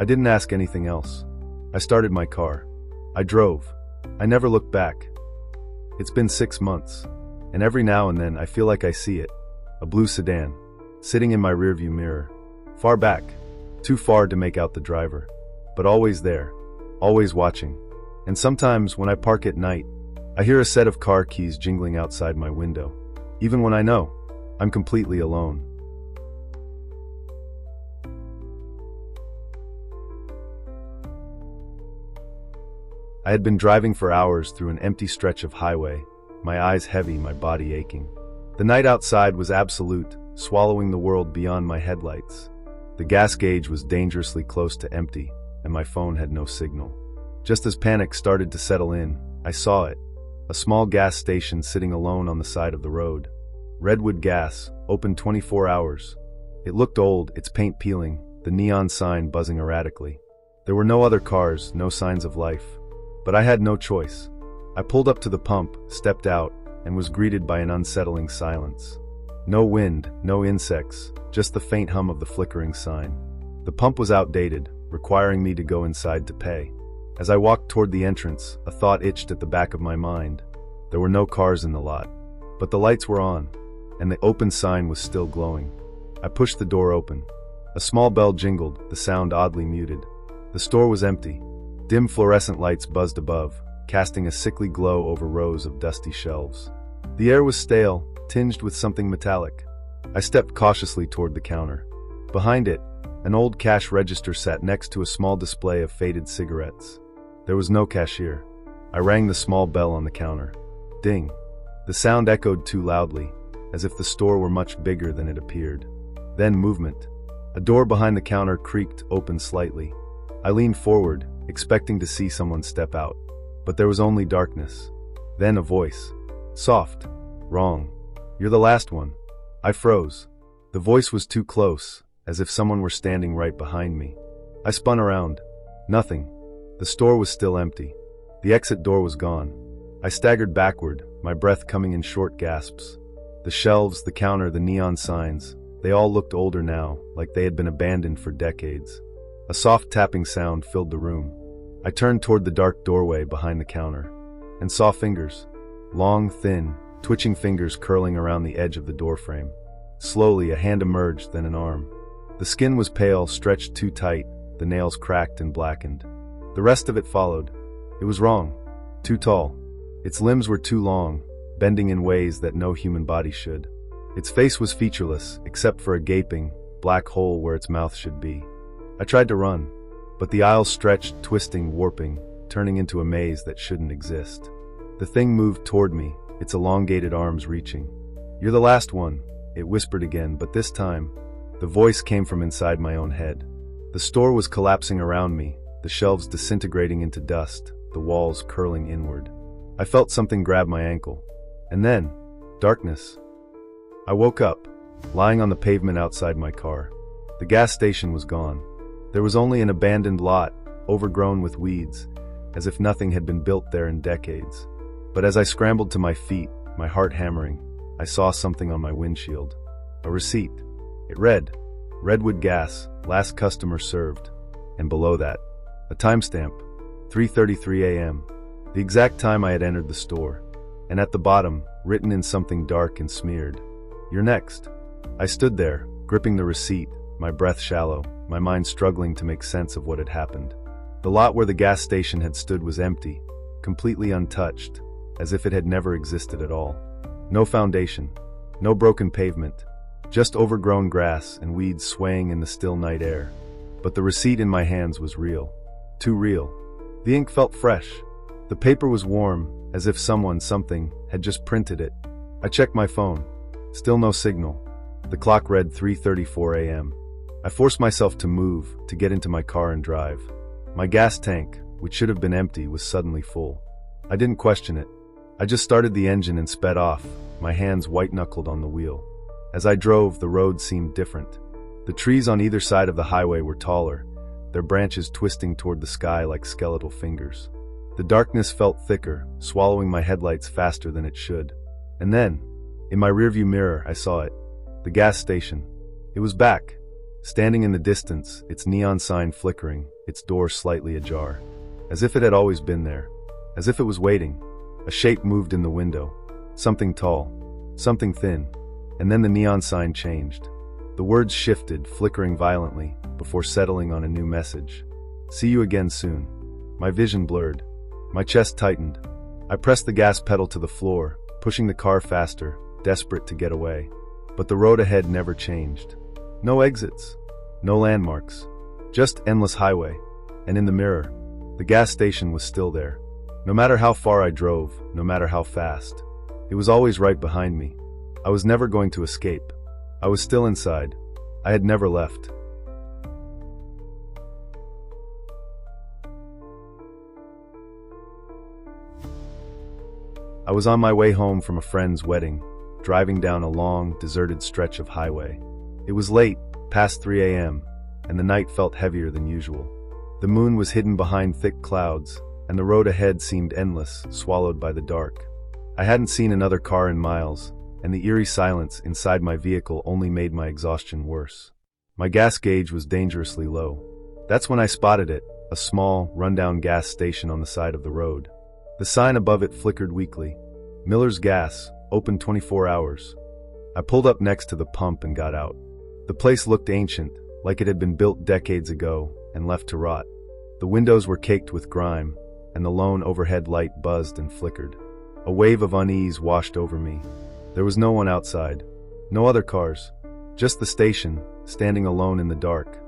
I didn't ask anything else. I started my car. I drove. I never looked back. It's been 6 months, and every now and then I feel like I see it. A blue sedan, sitting in my rearview mirror. Far back, too far to make out the driver, but always there, always watching. And sometimes when I park at night, I hear a set of car keys jingling outside my window, even when I know I'm completely alone. I had been driving for hours through an empty stretch of highway, my eyes heavy, my body aching. The night outside was absolute, swallowing the world beyond my headlights. The gas gauge was dangerously close to empty, and my phone had no signal. Just as panic started to settle in, I saw it. A small gas station sitting alone on the side of the road. Redwood Gas, open 24 hours. It looked old, its paint peeling, the neon sign buzzing erratically. There were no other cars, no signs of life. But I had no choice. I pulled up to the pump, stepped out, and was greeted by an unsettling silence. No wind, no insects, just the faint hum of the flickering sign. The pump was outdated, requiring me to go inside to pay. As I walked toward the entrance, a thought itched at the back of my mind. There were no cars in the lot, but the lights were on, and the open sign was still glowing. I pushed the door open. A small bell jingled, the sound oddly muted. The store was empty. Dim fluorescent lights buzzed above, casting a sickly glow over rows of dusty shelves. The air was stale, tinged with something metallic. I stepped cautiously toward the counter. Behind it, an old cash register sat next to a small display of faded cigarettes. There was no cashier. I rang the small bell on the counter. Ding. The sound echoed too loudly, as if the store were much bigger than it appeared. Then movement. A door behind the counter creaked open slightly. I leaned forward, expecting to see someone step out. But there was only darkness. Then a voice. Soft. Wrong. You're the last one. I froze. The voice was too close, as if someone were standing right behind me. I spun around. Nothing. The store was still empty. The exit door was gone. I staggered backward, my breath coming in short gasps. The shelves, the counter, the neon signs, they all looked older now, like they had been abandoned for decades. A soft tapping sound filled the room. I turned toward the dark doorway behind the counter, and saw fingers. Long, thin, twitching fingers curling around the edge of the doorframe. Slowly, a hand emerged, then an arm. The skin was pale, stretched too tight, the nails cracked and blackened. The rest of it followed. It was wrong. Too tall. Its limbs were too long, bending in ways that no human body should. Its face was featureless, except for a gaping, black hole where its mouth should be. I tried to run, but the aisle stretched, twisting, warping, turning into a maze that shouldn't exist. The thing moved toward me, its elongated arms reaching. You're the last one, it whispered again, but this time, the voice came from inside my own head. The store was collapsing around me, the shelves disintegrating into dust, the walls curling inward. I felt something grab my ankle. And then, darkness. I woke up, lying on the pavement outside my car. The gas station was gone. There was only an abandoned lot, overgrown with weeds, as if nothing had been built there in decades. But as I scrambled to my feet, my heart hammering, I saw something on my windshield. A receipt. It read, Redwood Gas, last customer served. And below that, a timestamp, 3:33 a.m., the exact time I had entered the store. And at the bottom, written in something dark and smeared, You're next. I stood there, gripping the receipt, my breath shallow, my mind struggling to make sense of what had happened. The lot where the gas station had stood was empty, completely untouched, as if it had never existed at all. No foundation, no broken pavement, just overgrown grass and weeds swaying in the still night air. But the receipt in my hands was real. Too real. The ink felt fresh. The paper was warm, as if something, had just printed it. I checked my phone. Still no signal. The clock read 3:34 a.m. I forced myself to move, to get into my car and drive. My gas tank, which should have been empty, was suddenly full. I didn't question it. I just started the engine and sped off, my hands white-knuckled on the wheel. As I drove, the road seemed different. The trees on either side of the highway were taller, their branches twisting toward the sky like skeletal fingers. The darkness felt thicker, swallowing my headlights faster than it should. And then, in my rearview mirror, I saw it. The gas station. It was back, standing in the distance, its neon sign flickering, its door slightly ajar. As if it had always been there. As if it was waiting. A shape moved in the window. Something tall. Something thin. And then the neon sign changed. The words shifted, flickering violently, before settling on a new message. See you again soon. My vision blurred. My chest tightened. I pressed the gas pedal to the floor, pushing the car faster, desperate to get away. But the road ahead never changed. No exits. No landmarks. Just endless highway. And in the mirror, the gas station was still there. No matter how far I drove, no matter how fast, it was always right behind me. I was never going to escape. I was still inside. I had never left. I was on my way home from a friend's wedding, driving down a long, deserted stretch of highway. It was late, past 3 a.m., and the night felt heavier than usual. The moon was hidden behind thick clouds, and the road ahead seemed endless, swallowed by the dark. I hadn't seen another car in miles, and the eerie silence inside my vehicle only made my exhaustion worse. My gas gauge was dangerously low. That's when I spotted it, a small, rundown gas station on the side of the road. The sign above it flickered weakly. Miller's Gas, open 24 hours. I pulled up next to the pump and got out. The place looked ancient, like it had been built decades ago and left to rot. The windows were caked with grime, and the lone overhead light buzzed and flickered. A wave of unease washed over me. There was no one outside. No other cars. Just the station, standing alone in the dark.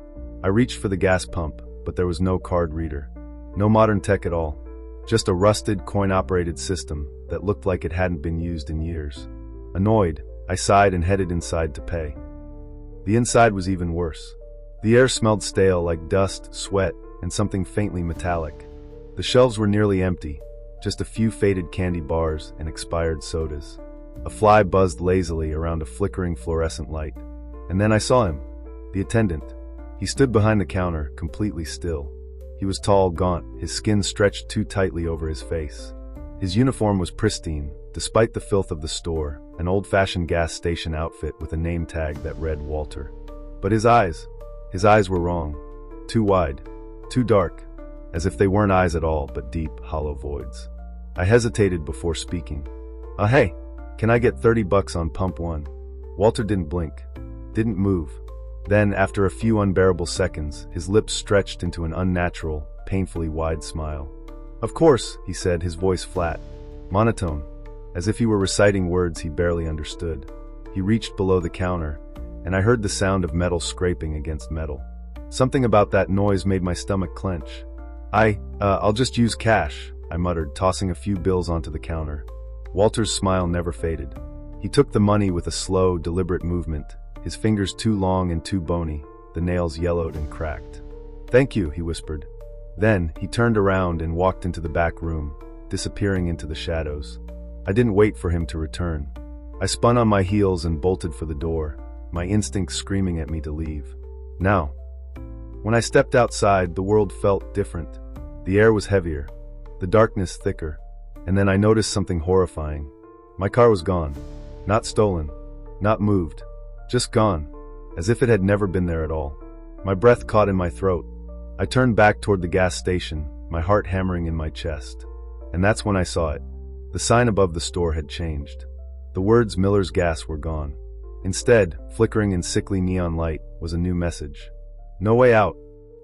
I reached for the gas pump, but there was no card reader. No modern tech at all. Just a rusted, coin-operated system that looked like it hadn't been used in years. Annoyed, I sighed and headed inside to pay. The inside was even worse. The air smelled stale, like dust, sweat, and something faintly metallic. The shelves were nearly empty, just a few faded candy bars and expired sodas. A fly buzzed lazily around a flickering fluorescent light. And then I saw him, the attendant. He stood behind the counter, completely still. He was tall, gaunt, his skin stretched too tightly over his face. His uniform was pristine, despite the filth of the store, an old-fashioned gas station outfit with a name tag that read Walter. But his eyes were wrong. Too wide, too dark, as if they weren't eyes at all, but deep, hollow voids. I hesitated before speaking. Hey, can I get $30 on pump 1? Walter didn't blink, didn't move. Then, after a few unbearable seconds, his lips stretched into an unnatural, painfully wide smile. Of course, he said, his voice flat, monotone, as if he were reciting words he barely understood. He reached below the counter, and I heard the sound of metal scraping against metal. Something about that noise made my stomach clench. I'll just use cash, I muttered, tossing a few bills onto the counter. Walter's smile never faded. He took the money with a slow, deliberate movement, his fingers too long and too bony, the nails yellowed and cracked. Thank you, he whispered. Then, he turned around and walked into the back room, disappearing into the shadows. I didn't wait for him to return. I spun on my heels and bolted for the door, my instincts screaming at me to leave. Now, when I stepped outside, the world felt different. The air was heavier, the darkness thicker, and then I noticed something horrifying. My car was gone. Not stolen, not moved, just gone, as if it had never been there at all. My breath caught in my throat. I turned back toward the gas station, my heart hammering in my chest. And that's when I saw it. The sign above the store had changed. The words Miller's Gas were gone. Instead, flickering in sickly neon light, was a new message. No way out.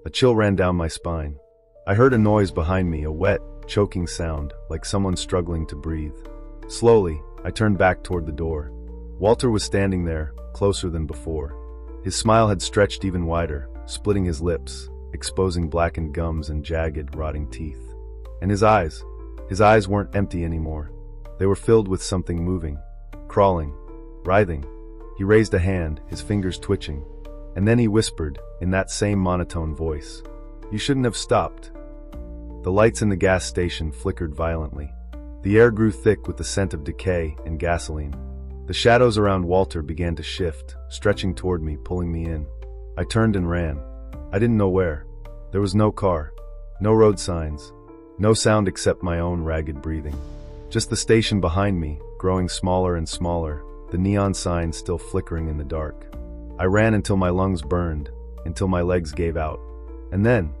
A chill ran down my spine. I heard a noise behind me, a wet, choking sound, like someone struggling to breathe. Slowly, I turned back toward the door. Walter was standing there, closer than before. His smile had stretched even wider, splitting his lips, exposing blackened gums and jagged, rotting teeth. And his eyes weren't empty anymore. They were filled with something moving, crawling, writhing. He raised a hand, his fingers twitching, and then he whispered, in that same monotone voice, "You shouldn't have stopped." The lights in the gas station flickered violently. The air grew thick with the scent of decay and gasoline. The shadows around Walter began to shift, stretching toward me, pulling me in. I turned and ran. I didn't know where. There was no car, no road signs, no sound except my own ragged breathing. Just the station behind me, growing smaller and smaller, the neon sign still flickering in the dark. I ran until my lungs burned, until my legs gave out. And then,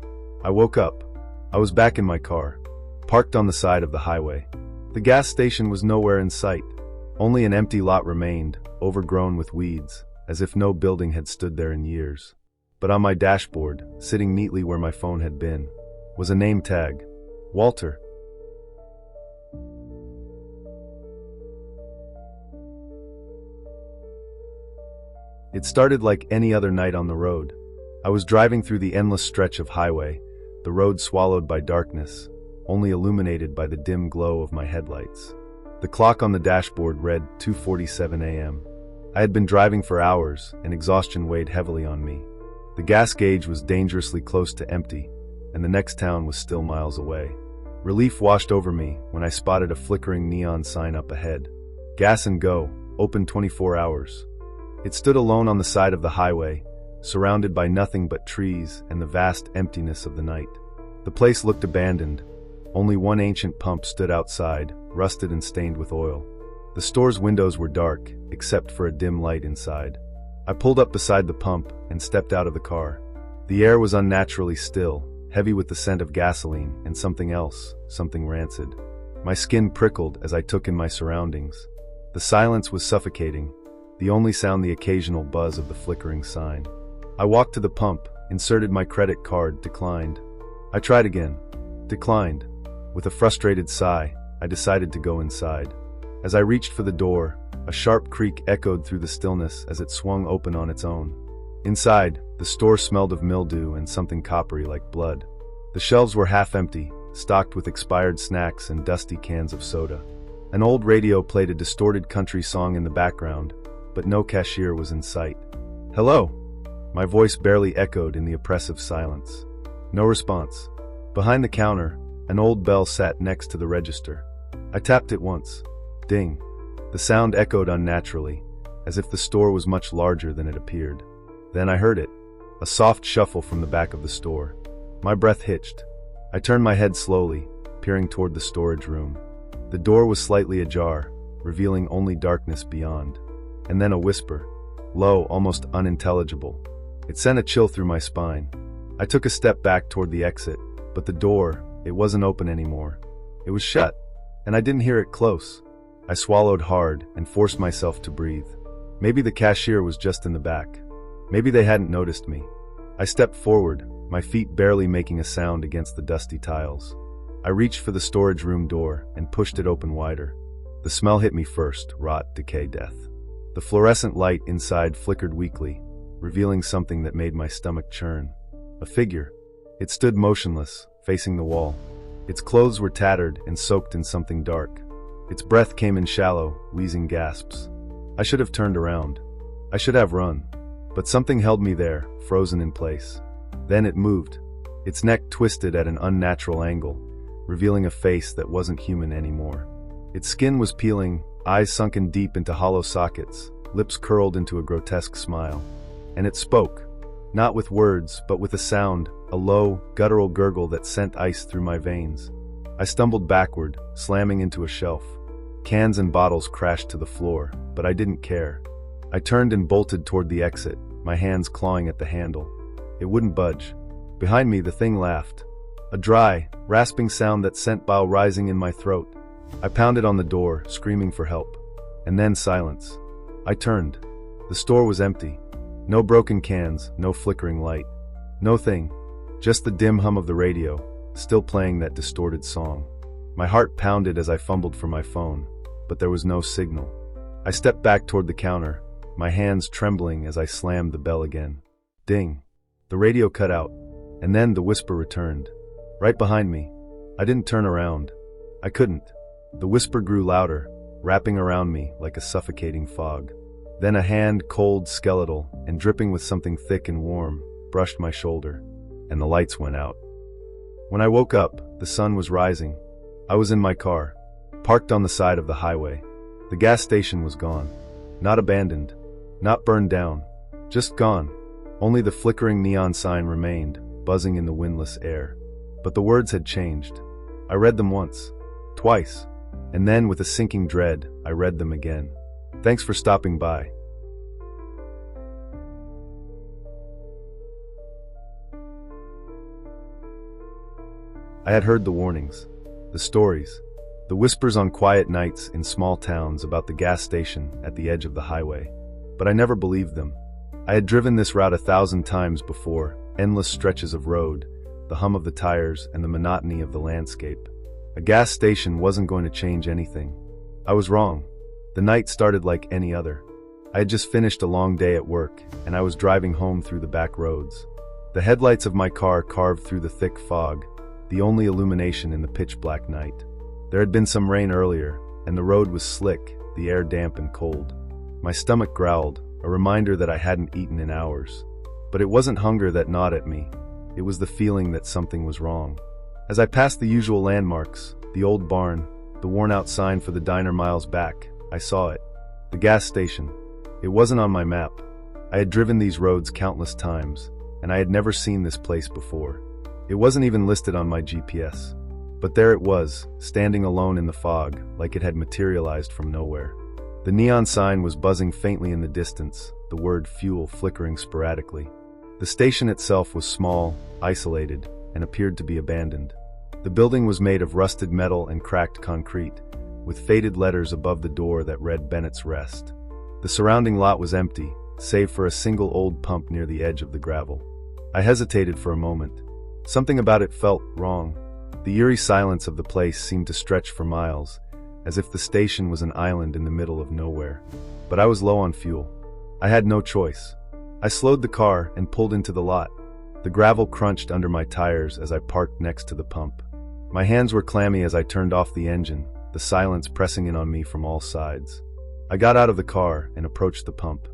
I woke up. I was back in my car, parked on the side of the highway. The gas station was nowhere in sight. Only an empty lot remained, overgrown with weeds, as if no building had stood there in years. But on my dashboard, sitting neatly where my phone had been, was a name tag, Walter. It started like any other night on the road. I was driving through the endless stretch of highway, the road swallowed by darkness, only illuminated by the dim glow of my headlights. The clock on the dashboard read 2:47 a.m. I had been driving for hours, and exhaustion weighed heavily on me. The gas gauge was dangerously close to empty, and the next town was still miles away. Relief washed over me when I spotted a flickering neon sign up ahead. Gas and Go, open 24 hours. It stood alone on the side of the highway, surrounded by nothing but trees and the vast emptiness of the night. The place looked abandoned. Only one ancient pump stood outside, rusted and stained with oil. The store's windows were dark, except for a dim light inside. I pulled up beside the pump and stepped out of the car. The air was unnaturally still, heavy with the scent of gasoline and something else, something rancid. My skin prickled as I took in my surroundings. The silence was suffocating, the only sound the occasional buzz of the flickering sign. I walked to the pump, inserted my credit card, declined. I tried again. Declined. With a frustrated sigh, I decided to go inside. As I reached for the door, a sharp creak echoed through the stillness as it swung open on its own. Inside, the store smelled of mildew and something coppery like blood. The shelves were half empty, stocked with expired snacks and dusty cans of soda. An old radio played a distorted country song in the background, but no cashier was in sight. "Hello?" My voice barely echoed in the oppressive silence. No response. Behind the counter, an old bell sat next to the register. I tapped it once. Ding. The sound echoed unnaturally, as if the store was much larger than it appeared. Then I heard it. A soft shuffle from the back of the store. My breath hitched. I turned my head slowly, peering toward the storage room. The door was slightly ajar, revealing only darkness beyond. And then a whisper. Low, almost unintelligible. It sent a chill through my spine. I took a step back toward the exit, but the door, it wasn't open anymore. It was shut, and I didn't hear it close. I swallowed hard and forced myself to breathe. Maybe the cashier was just in the back. Maybe they hadn't noticed me. I stepped forward, my feet barely making a sound against the dusty tiles. I reached for the storage room door and pushed it open wider. The smell hit me first, rot, decay, death. The fluorescent light inside flickered weakly, revealing something that made my stomach churn. A figure. It stood motionless, facing the wall. Its clothes were tattered and soaked in something dark. Its breath came in shallow, wheezing gasps. I should have turned around. I should have run. But something held me there, frozen in place. Then it moved. Its neck twisted at an unnatural angle, revealing a face that wasn't human anymore. Its skin was peeling, eyes sunken deep into hollow sockets, lips curled into a grotesque smile. And it spoke. Not with words, but with a sound, a low, guttural gurgle that sent ice through my veins. I stumbled backward, slamming into a shelf. Cans and bottles crashed to the floor, but I didn't care. I turned and bolted toward the exit, my hands clawing at the handle. It wouldn't budge. Behind me, the thing laughed. A dry, rasping sound that sent bile rising in my throat. I pounded on the door, screaming for help. And then silence. I turned. The store was empty. No broken cans, no flickering light. No thing. Just the dim hum of the radio, still playing that distorted song. My heart pounded as I fumbled for my phone, but there was no signal. I stepped back toward the counter, my hands trembling as I slammed the bell again. Ding. The radio cut out, and then the whisper returned. Right behind me. I didn't turn around. I couldn't. The whisper grew louder, wrapping around me like a suffocating fog. Then a hand, cold, skeletal, and dripping with something thick and warm, brushed my shoulder, and the lights went out. When I woke up, the sun was rising. I was in my car, parked on the side of the highway. The gas station was gone. Not abandoned, not burned down, just gone. Only the flickering neon sign remained, buzzing in the windless air. But the words had changed. I read them once, twice, and then with a sinking dread, I read them again. Thanks for stopping by. I had heard the warnings, the stories, the whispers on quiet nights in small towns about the gas station at the edge of the highway, but I never believed them. I had driven this route 1,000 times before, endless stretches of road, the hum of the tires and the monotony of the landscape. A gas station wasn't going to change anything. I was wrong. The night started like any other. I had just finished a long day at work, and I was driving home through the back roads. The headlights of my car carved through the thick fog, the only illumination in the pitch-black night. There had been some rain earlier, and the road was slick, the air damp and cold. My stomach growled, a reminder that I hadn't eaten in hours. But it wasn't hunger that gnawed at me. It was the feeling that something was wrong. As I passed the usual landmarks, the old barn, the worn-out sign for the diner miles back, I saw it. The gas station. It wasn't on my map. I had driven these roads countless times, and I had never seen this place before. It wasn't even listed on my GPS. But there it was, standing alone in the fog, like it had materialized from nowhere. The neon sign was buzzing faintly in the distance, the word fuel flickering sporadically. The station itself was small, isolated, and appeared to be abandoned. The building was made of rusted metal and cracked concrete, with faded letters above the door that read Bennett's Rest. The surrounding lot was empty, save for a single old pump near the edge of the gravel. I hesitated for a moment. Something about it felt wrong. The eerie silence of the place seemed to stretch for miles, as if the station was an island in the middle of nowhere. But I was low on fuel. I had no choice. I slowed the car and pulled into the lot. The gravel crunched under my tires as I parked next to the pump. My hands were clammy as I turned off the engine, the silence pressing in on me from all sides. I got out of the car and approached the pump.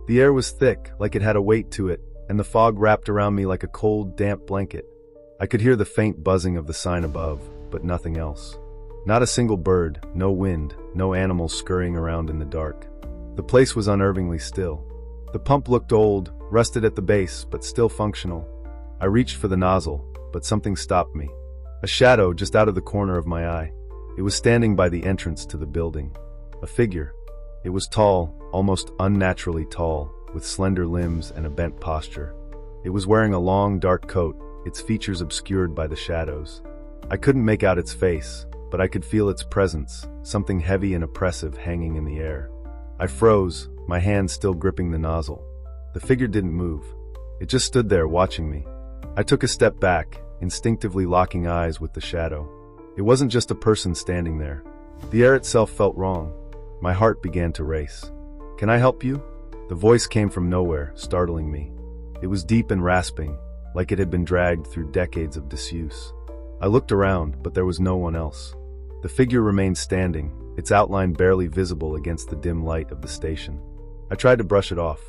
The air was thick, like it had a weight to it, and the fog wrapped around me like a cold, damp blanket. I could hear the faint buzzing of the sign above, but nothing else. Not a single bird, no wind, no animals scurrying around in the dark. The place was unnervingly still. The pump looked old, rusted at the base, but still functional. I reached for the nozzle, but something stopped me. A shadow just out of the corner of my eye. It was standing by the entrance to the building. A figure. It was tall, almost unnaturally tall, with slender limbs and a bent posture. It was wearing a long, dark coat, its features obscured by the shadows. I couldn't make out its face, but I could feel its presence, something heavy and oppressive hanging in the air. I froze, my hand still gripping the nozzle. The figure didn't move. It just stood there watching me. I took a step back, instinctively locking eyes with the shadow. It wasn't just a person standing there. The air itself felt wrong. My heart began to race. "Can I help you?" The voice came from nowhere, startling me. It was deep and rasping, like it had been dragged through decades of disuse. I looked around, but there was no one else. The figure remained standing, its outline barely visible against the dim light of the station. I tried to brush it off.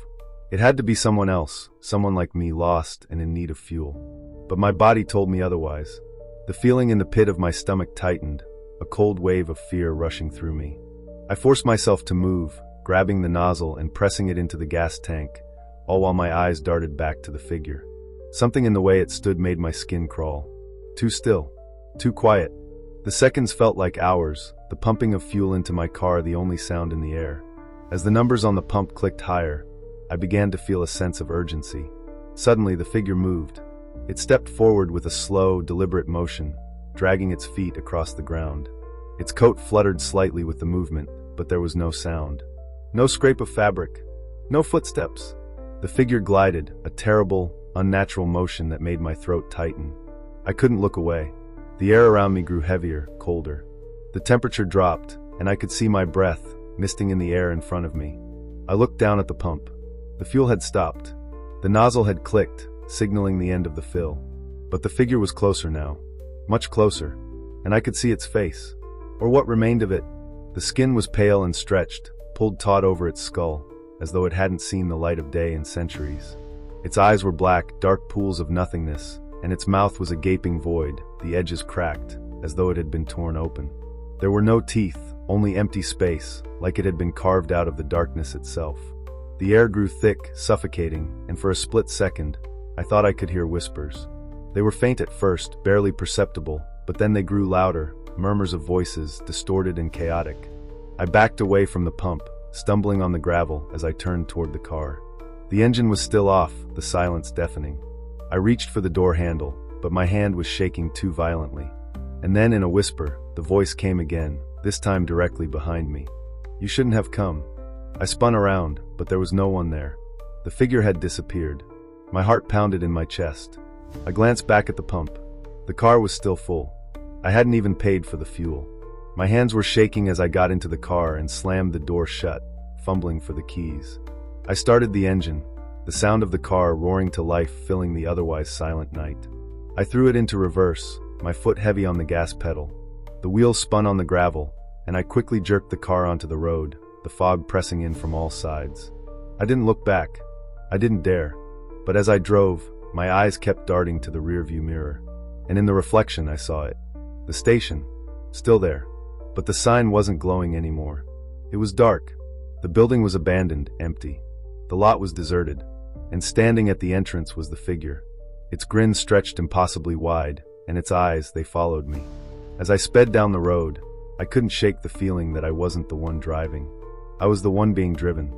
It had to be someone else, someone like me, lost and in need of fuel. But my body told me otherwise. The feeling in the pit of my stomach tightened, a cold wave of fear rushing through me. I forced myself to move, grabbing the nozzle and pressing it into the gas tank, all while my eyes darted back to the figure. Something in the way it stood made my skin crawl. Too still. Too quiet. The seconds felt like hours, the pumping of fuel into my car the only sound in the air. As the numbers on the pump clicked higher, I began to feel a sense of urgency. Suddenly, the figure moved. It stepped forward with a slow, deliberate motion, dragging its feet across the ground. Its coat fluttered slightly with the movement, but there was no sound. No scrape of fabric. No footsteps. The figure glided, a terrible, unnatural motion that made my throat tighten. I couldn't look away. The air around me grew heavier, colder. The temperature dropped, and I could see my breath, misting in the air in front of me. I looked down at the pump. The fuel had stopped. The nozzle had clicked, signaling the end of the fill. But the figure was closer now. Much closer. And I could see its face. Or what remained of it. The skin was pale and stretched, pulled taut over its skull, as though it hadn't seen the light of day in centuries. Its eyes were black, dark pools of nothingness, and its mouth was a gaping void, the edges cracked, as though it had been torn open. There were no teeth, only empty space, like it had been carved out of the darkness itself. The air grew thick, suffocating, and for a split second, I thought I could hear whispers. They were faint at first, barely perceptible, but then they grew louder, murmurs of voices, distorted and chaotic. I backed away from the pump, stumbling on the gravel as I turned toward the car. The engine was still off, the silence deafening. I reached for the door handle, but my hand was shaking too violently. And then, in a whisper, the voice came again, this time directly behind me. "You shouldn't have come." I spun around, but there was no one there. The figure had disappeared. My heart pounded in my chest. I glanced back at the pump. The car was still full. I hadn't even paid for the fuel. My hands were shaking as I got into the car and slammed the door shut, fumbling for the keys. I started the engine, the sound of the car roaring to life filling the otherwise silent night. I threw it into reverse, my foot heavy on the gas pedal. The wheels spun on the gravel, and I quickly jerked the car onto the road, the fog pressing in from all sides. I didn't look back. I didn't dare. But as I drove, my eyes kept darting to the rearview mirror. And in the reflection I saw it. The station. Still there. But the sign wasn't glowing anymore. It was dark. The building was abandoned, empty. The lot was deserted. And standing at the entrance was the figure. Its grin stretched impossibly wide, and its eyes, they followed me. As I sped down the road, I couldn't shake the feeling that I wasn't the one driving. I was the one being driven.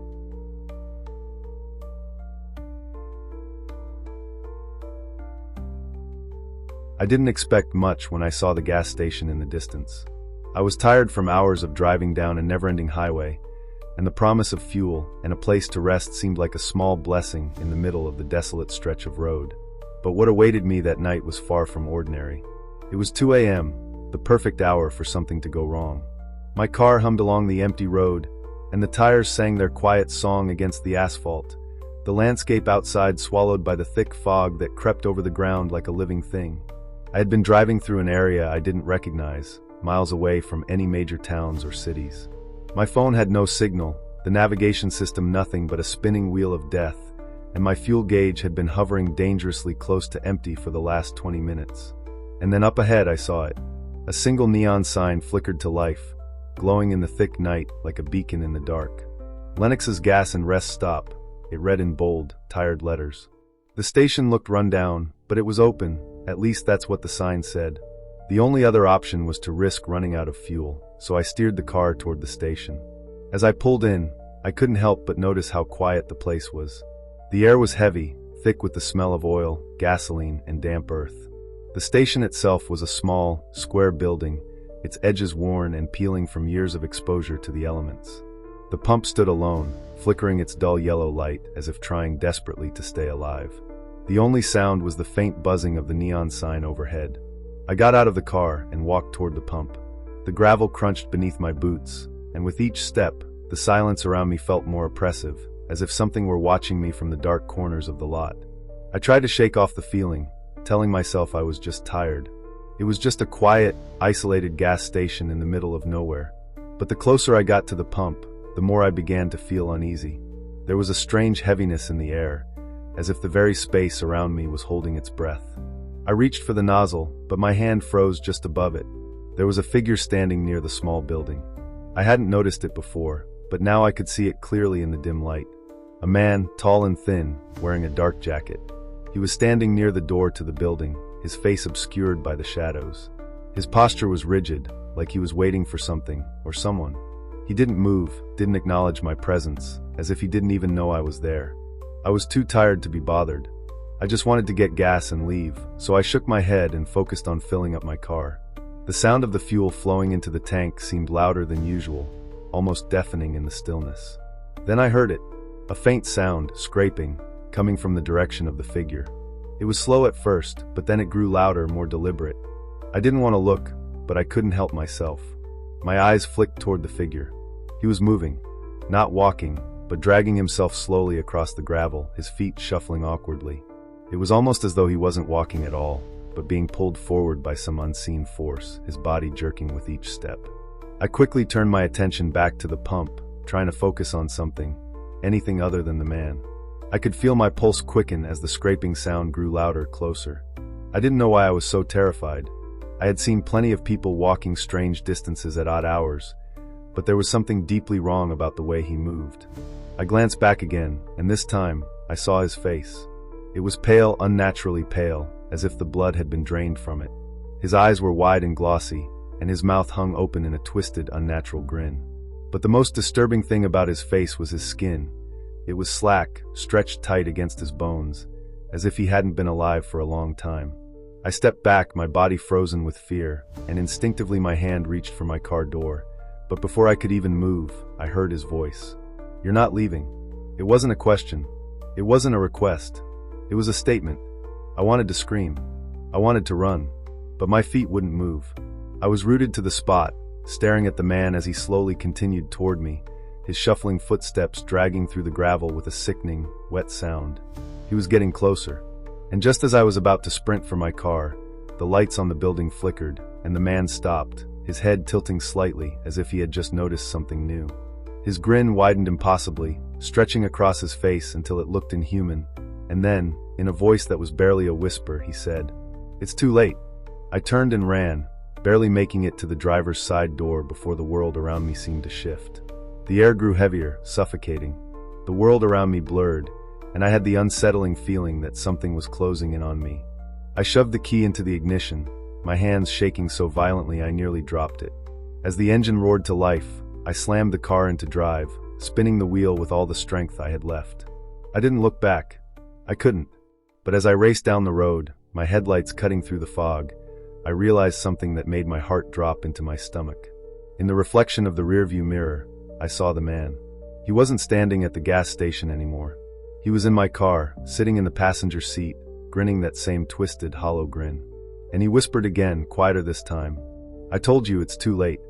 I didn't expect much when I saw the gas station in the distance. I was tired from hours of driving down a never-ending highway, and the promise of fuel and a place to rest seemed like a small blessing in the middle of the desolate stretch of road. But what awaited me that night was far from ordinary. It was 2 a.m., the perfect hour for something to go wrong. My car hummed along the empty road, and the tires sang their quiet song against the asphalt, the landscape outside swallowed by the thick fog that crept over the ground like a living thing. I had been driving through an area I didn't recognize, miles away from any major towns or cities. My phone had no signal, the navigation system nothing but a spinning wheel of death, and my fuel gauge had been hovering dangerously close to empty for the last 20 minutes. And then up ahead I saw it. A single neon sign flickered to life, glowing in the thick night like a beacon in the dark. Lennox's Gas and Rest Stop, it read in bold, tired letters. The station looked run down, but it was open, at least that's what the sign said. The only other option was to risk running out of fuel, so I steered the car toward the station. As I pulled in, I couldn't help but notice how quiet the place was. The air was heavy, thick with the smell of oil, gasoline, and damp earth. The station itself was a small, square building, its edges worn and peeling from years of exposure to the elements. The pump stood alone, flickering its dull yellow light as if trying desperately to stay alive. The only sound was the faint buzzing of the neon sign overhead. I got out of the car and walked toward the pump. The gravel crunched beneath my boots, and with each step, the silence around me felt more oppressive, as if something were watching me from the dark corners of the lot. I tried to shake off the feeling, telling myself I was just tired. It was just a quiet, isolated gas station in the middle of nowhere. But the closer I got to the pump, the more I began to feel uneasy. There was a strange heaviness in the air, as if the very space around me was holding its breath. I reached for the nozzle, but my hand froze just above it. There was a figure standing near the small building. I hadn't noticed it before, but now I could see it clearly in the dim light. A man, tall and thin, wearing a dark jacket. He was standing near the door to the building, his face obscured by the shadows. His posture was rigid, like he was waiting for something or someone. He didn't move, didn't acknowledge my presence, as if he didn't even know I was there. I was too tired to be bothered. I just wanted to get gas and leave, so I shook my head and focused on filling up my car. The sound of the fuel flowing into the tank seemed louder than usual, almost deafening in the stillness. Then I heard it, a faint sound, scraping, coming from the direction of the figure. It was slow at first, but then it grew louder, more deliberate. I didn't want to look, but I couldn't help myself. My eyes flicked toward the figure. He was moving, not walking, but dragging himself slowly across the gravel, his feet shuffling awkwardly. It was almost as though he wasn't walking at all, but being pulled forward by some unseen force, his body jerking with each step. I quickly turned my attention back to the pump, trying to focus on something, anything other than the man. I could feel my pulse quicken as the scraping sound grew louder, closer. I didn't know why I was so terrified. I had seen plenty of people walking strange distances at odd hours, but there was something deeply wrong about the way he moved. I glanced back again, and this time, I saw his face. It was pale, unnaturally pale, as if the blood had been drained from it. His eyes were wide and glossy, and his mouth hung open in a twisted, unnatural grin. But the most disturbing thing about his face was his skin. It was slack, stretched tight against his bones, as if he hadn't been alive for a long time. I stepped back, my body frozen with fear, and instinctively my hand reached for my car door. But before I could even move, I heard his voice. "You're not leaving." It wasn't a question. It wasn't a request. It was a statement. I wanted to scream. I wanted to run. But my feet wouldn't move. I was rooted to the spot, staring at the man as he slowly continued toward me, his shuffling footsteps dragging through the gravel with a sickening, wet sound. He was getting closer. And just as I was about to sprint for my car, the lights on the building flickered, and the man stopped, his head tilting slightly as if he had just noticed something new. His grin widened impossibly, stretching across his face until it looked inhuman, and then, in a voice that was barely a whisper, he said, "It's too late." I turned and ran, barely making it to the driver's side door before the world around me seemed to shift. The air grew heavier, suffocating. The world around me blurred, and I had the unsettling feeling that something was closing in on me. I shoved the key into the ignition, my hands shaking so violently I nearly dropped it. As the engine roared to life, I slammed the car into drive, spinning the wheel with all the strength I had left. I didn't look back. I couldn't. But as I raced down the road, my headlights cutting through the fog, I realized something that made my heart drop into my stomach. In the reflection of the rearview mirror, I saw the man. He wasn't standing at the gas station anymore. He was in my car, sitting in the passenger seat, grinning that same twisted, hollow grin. And he whispered again, quieter this time, "I told you it's too late."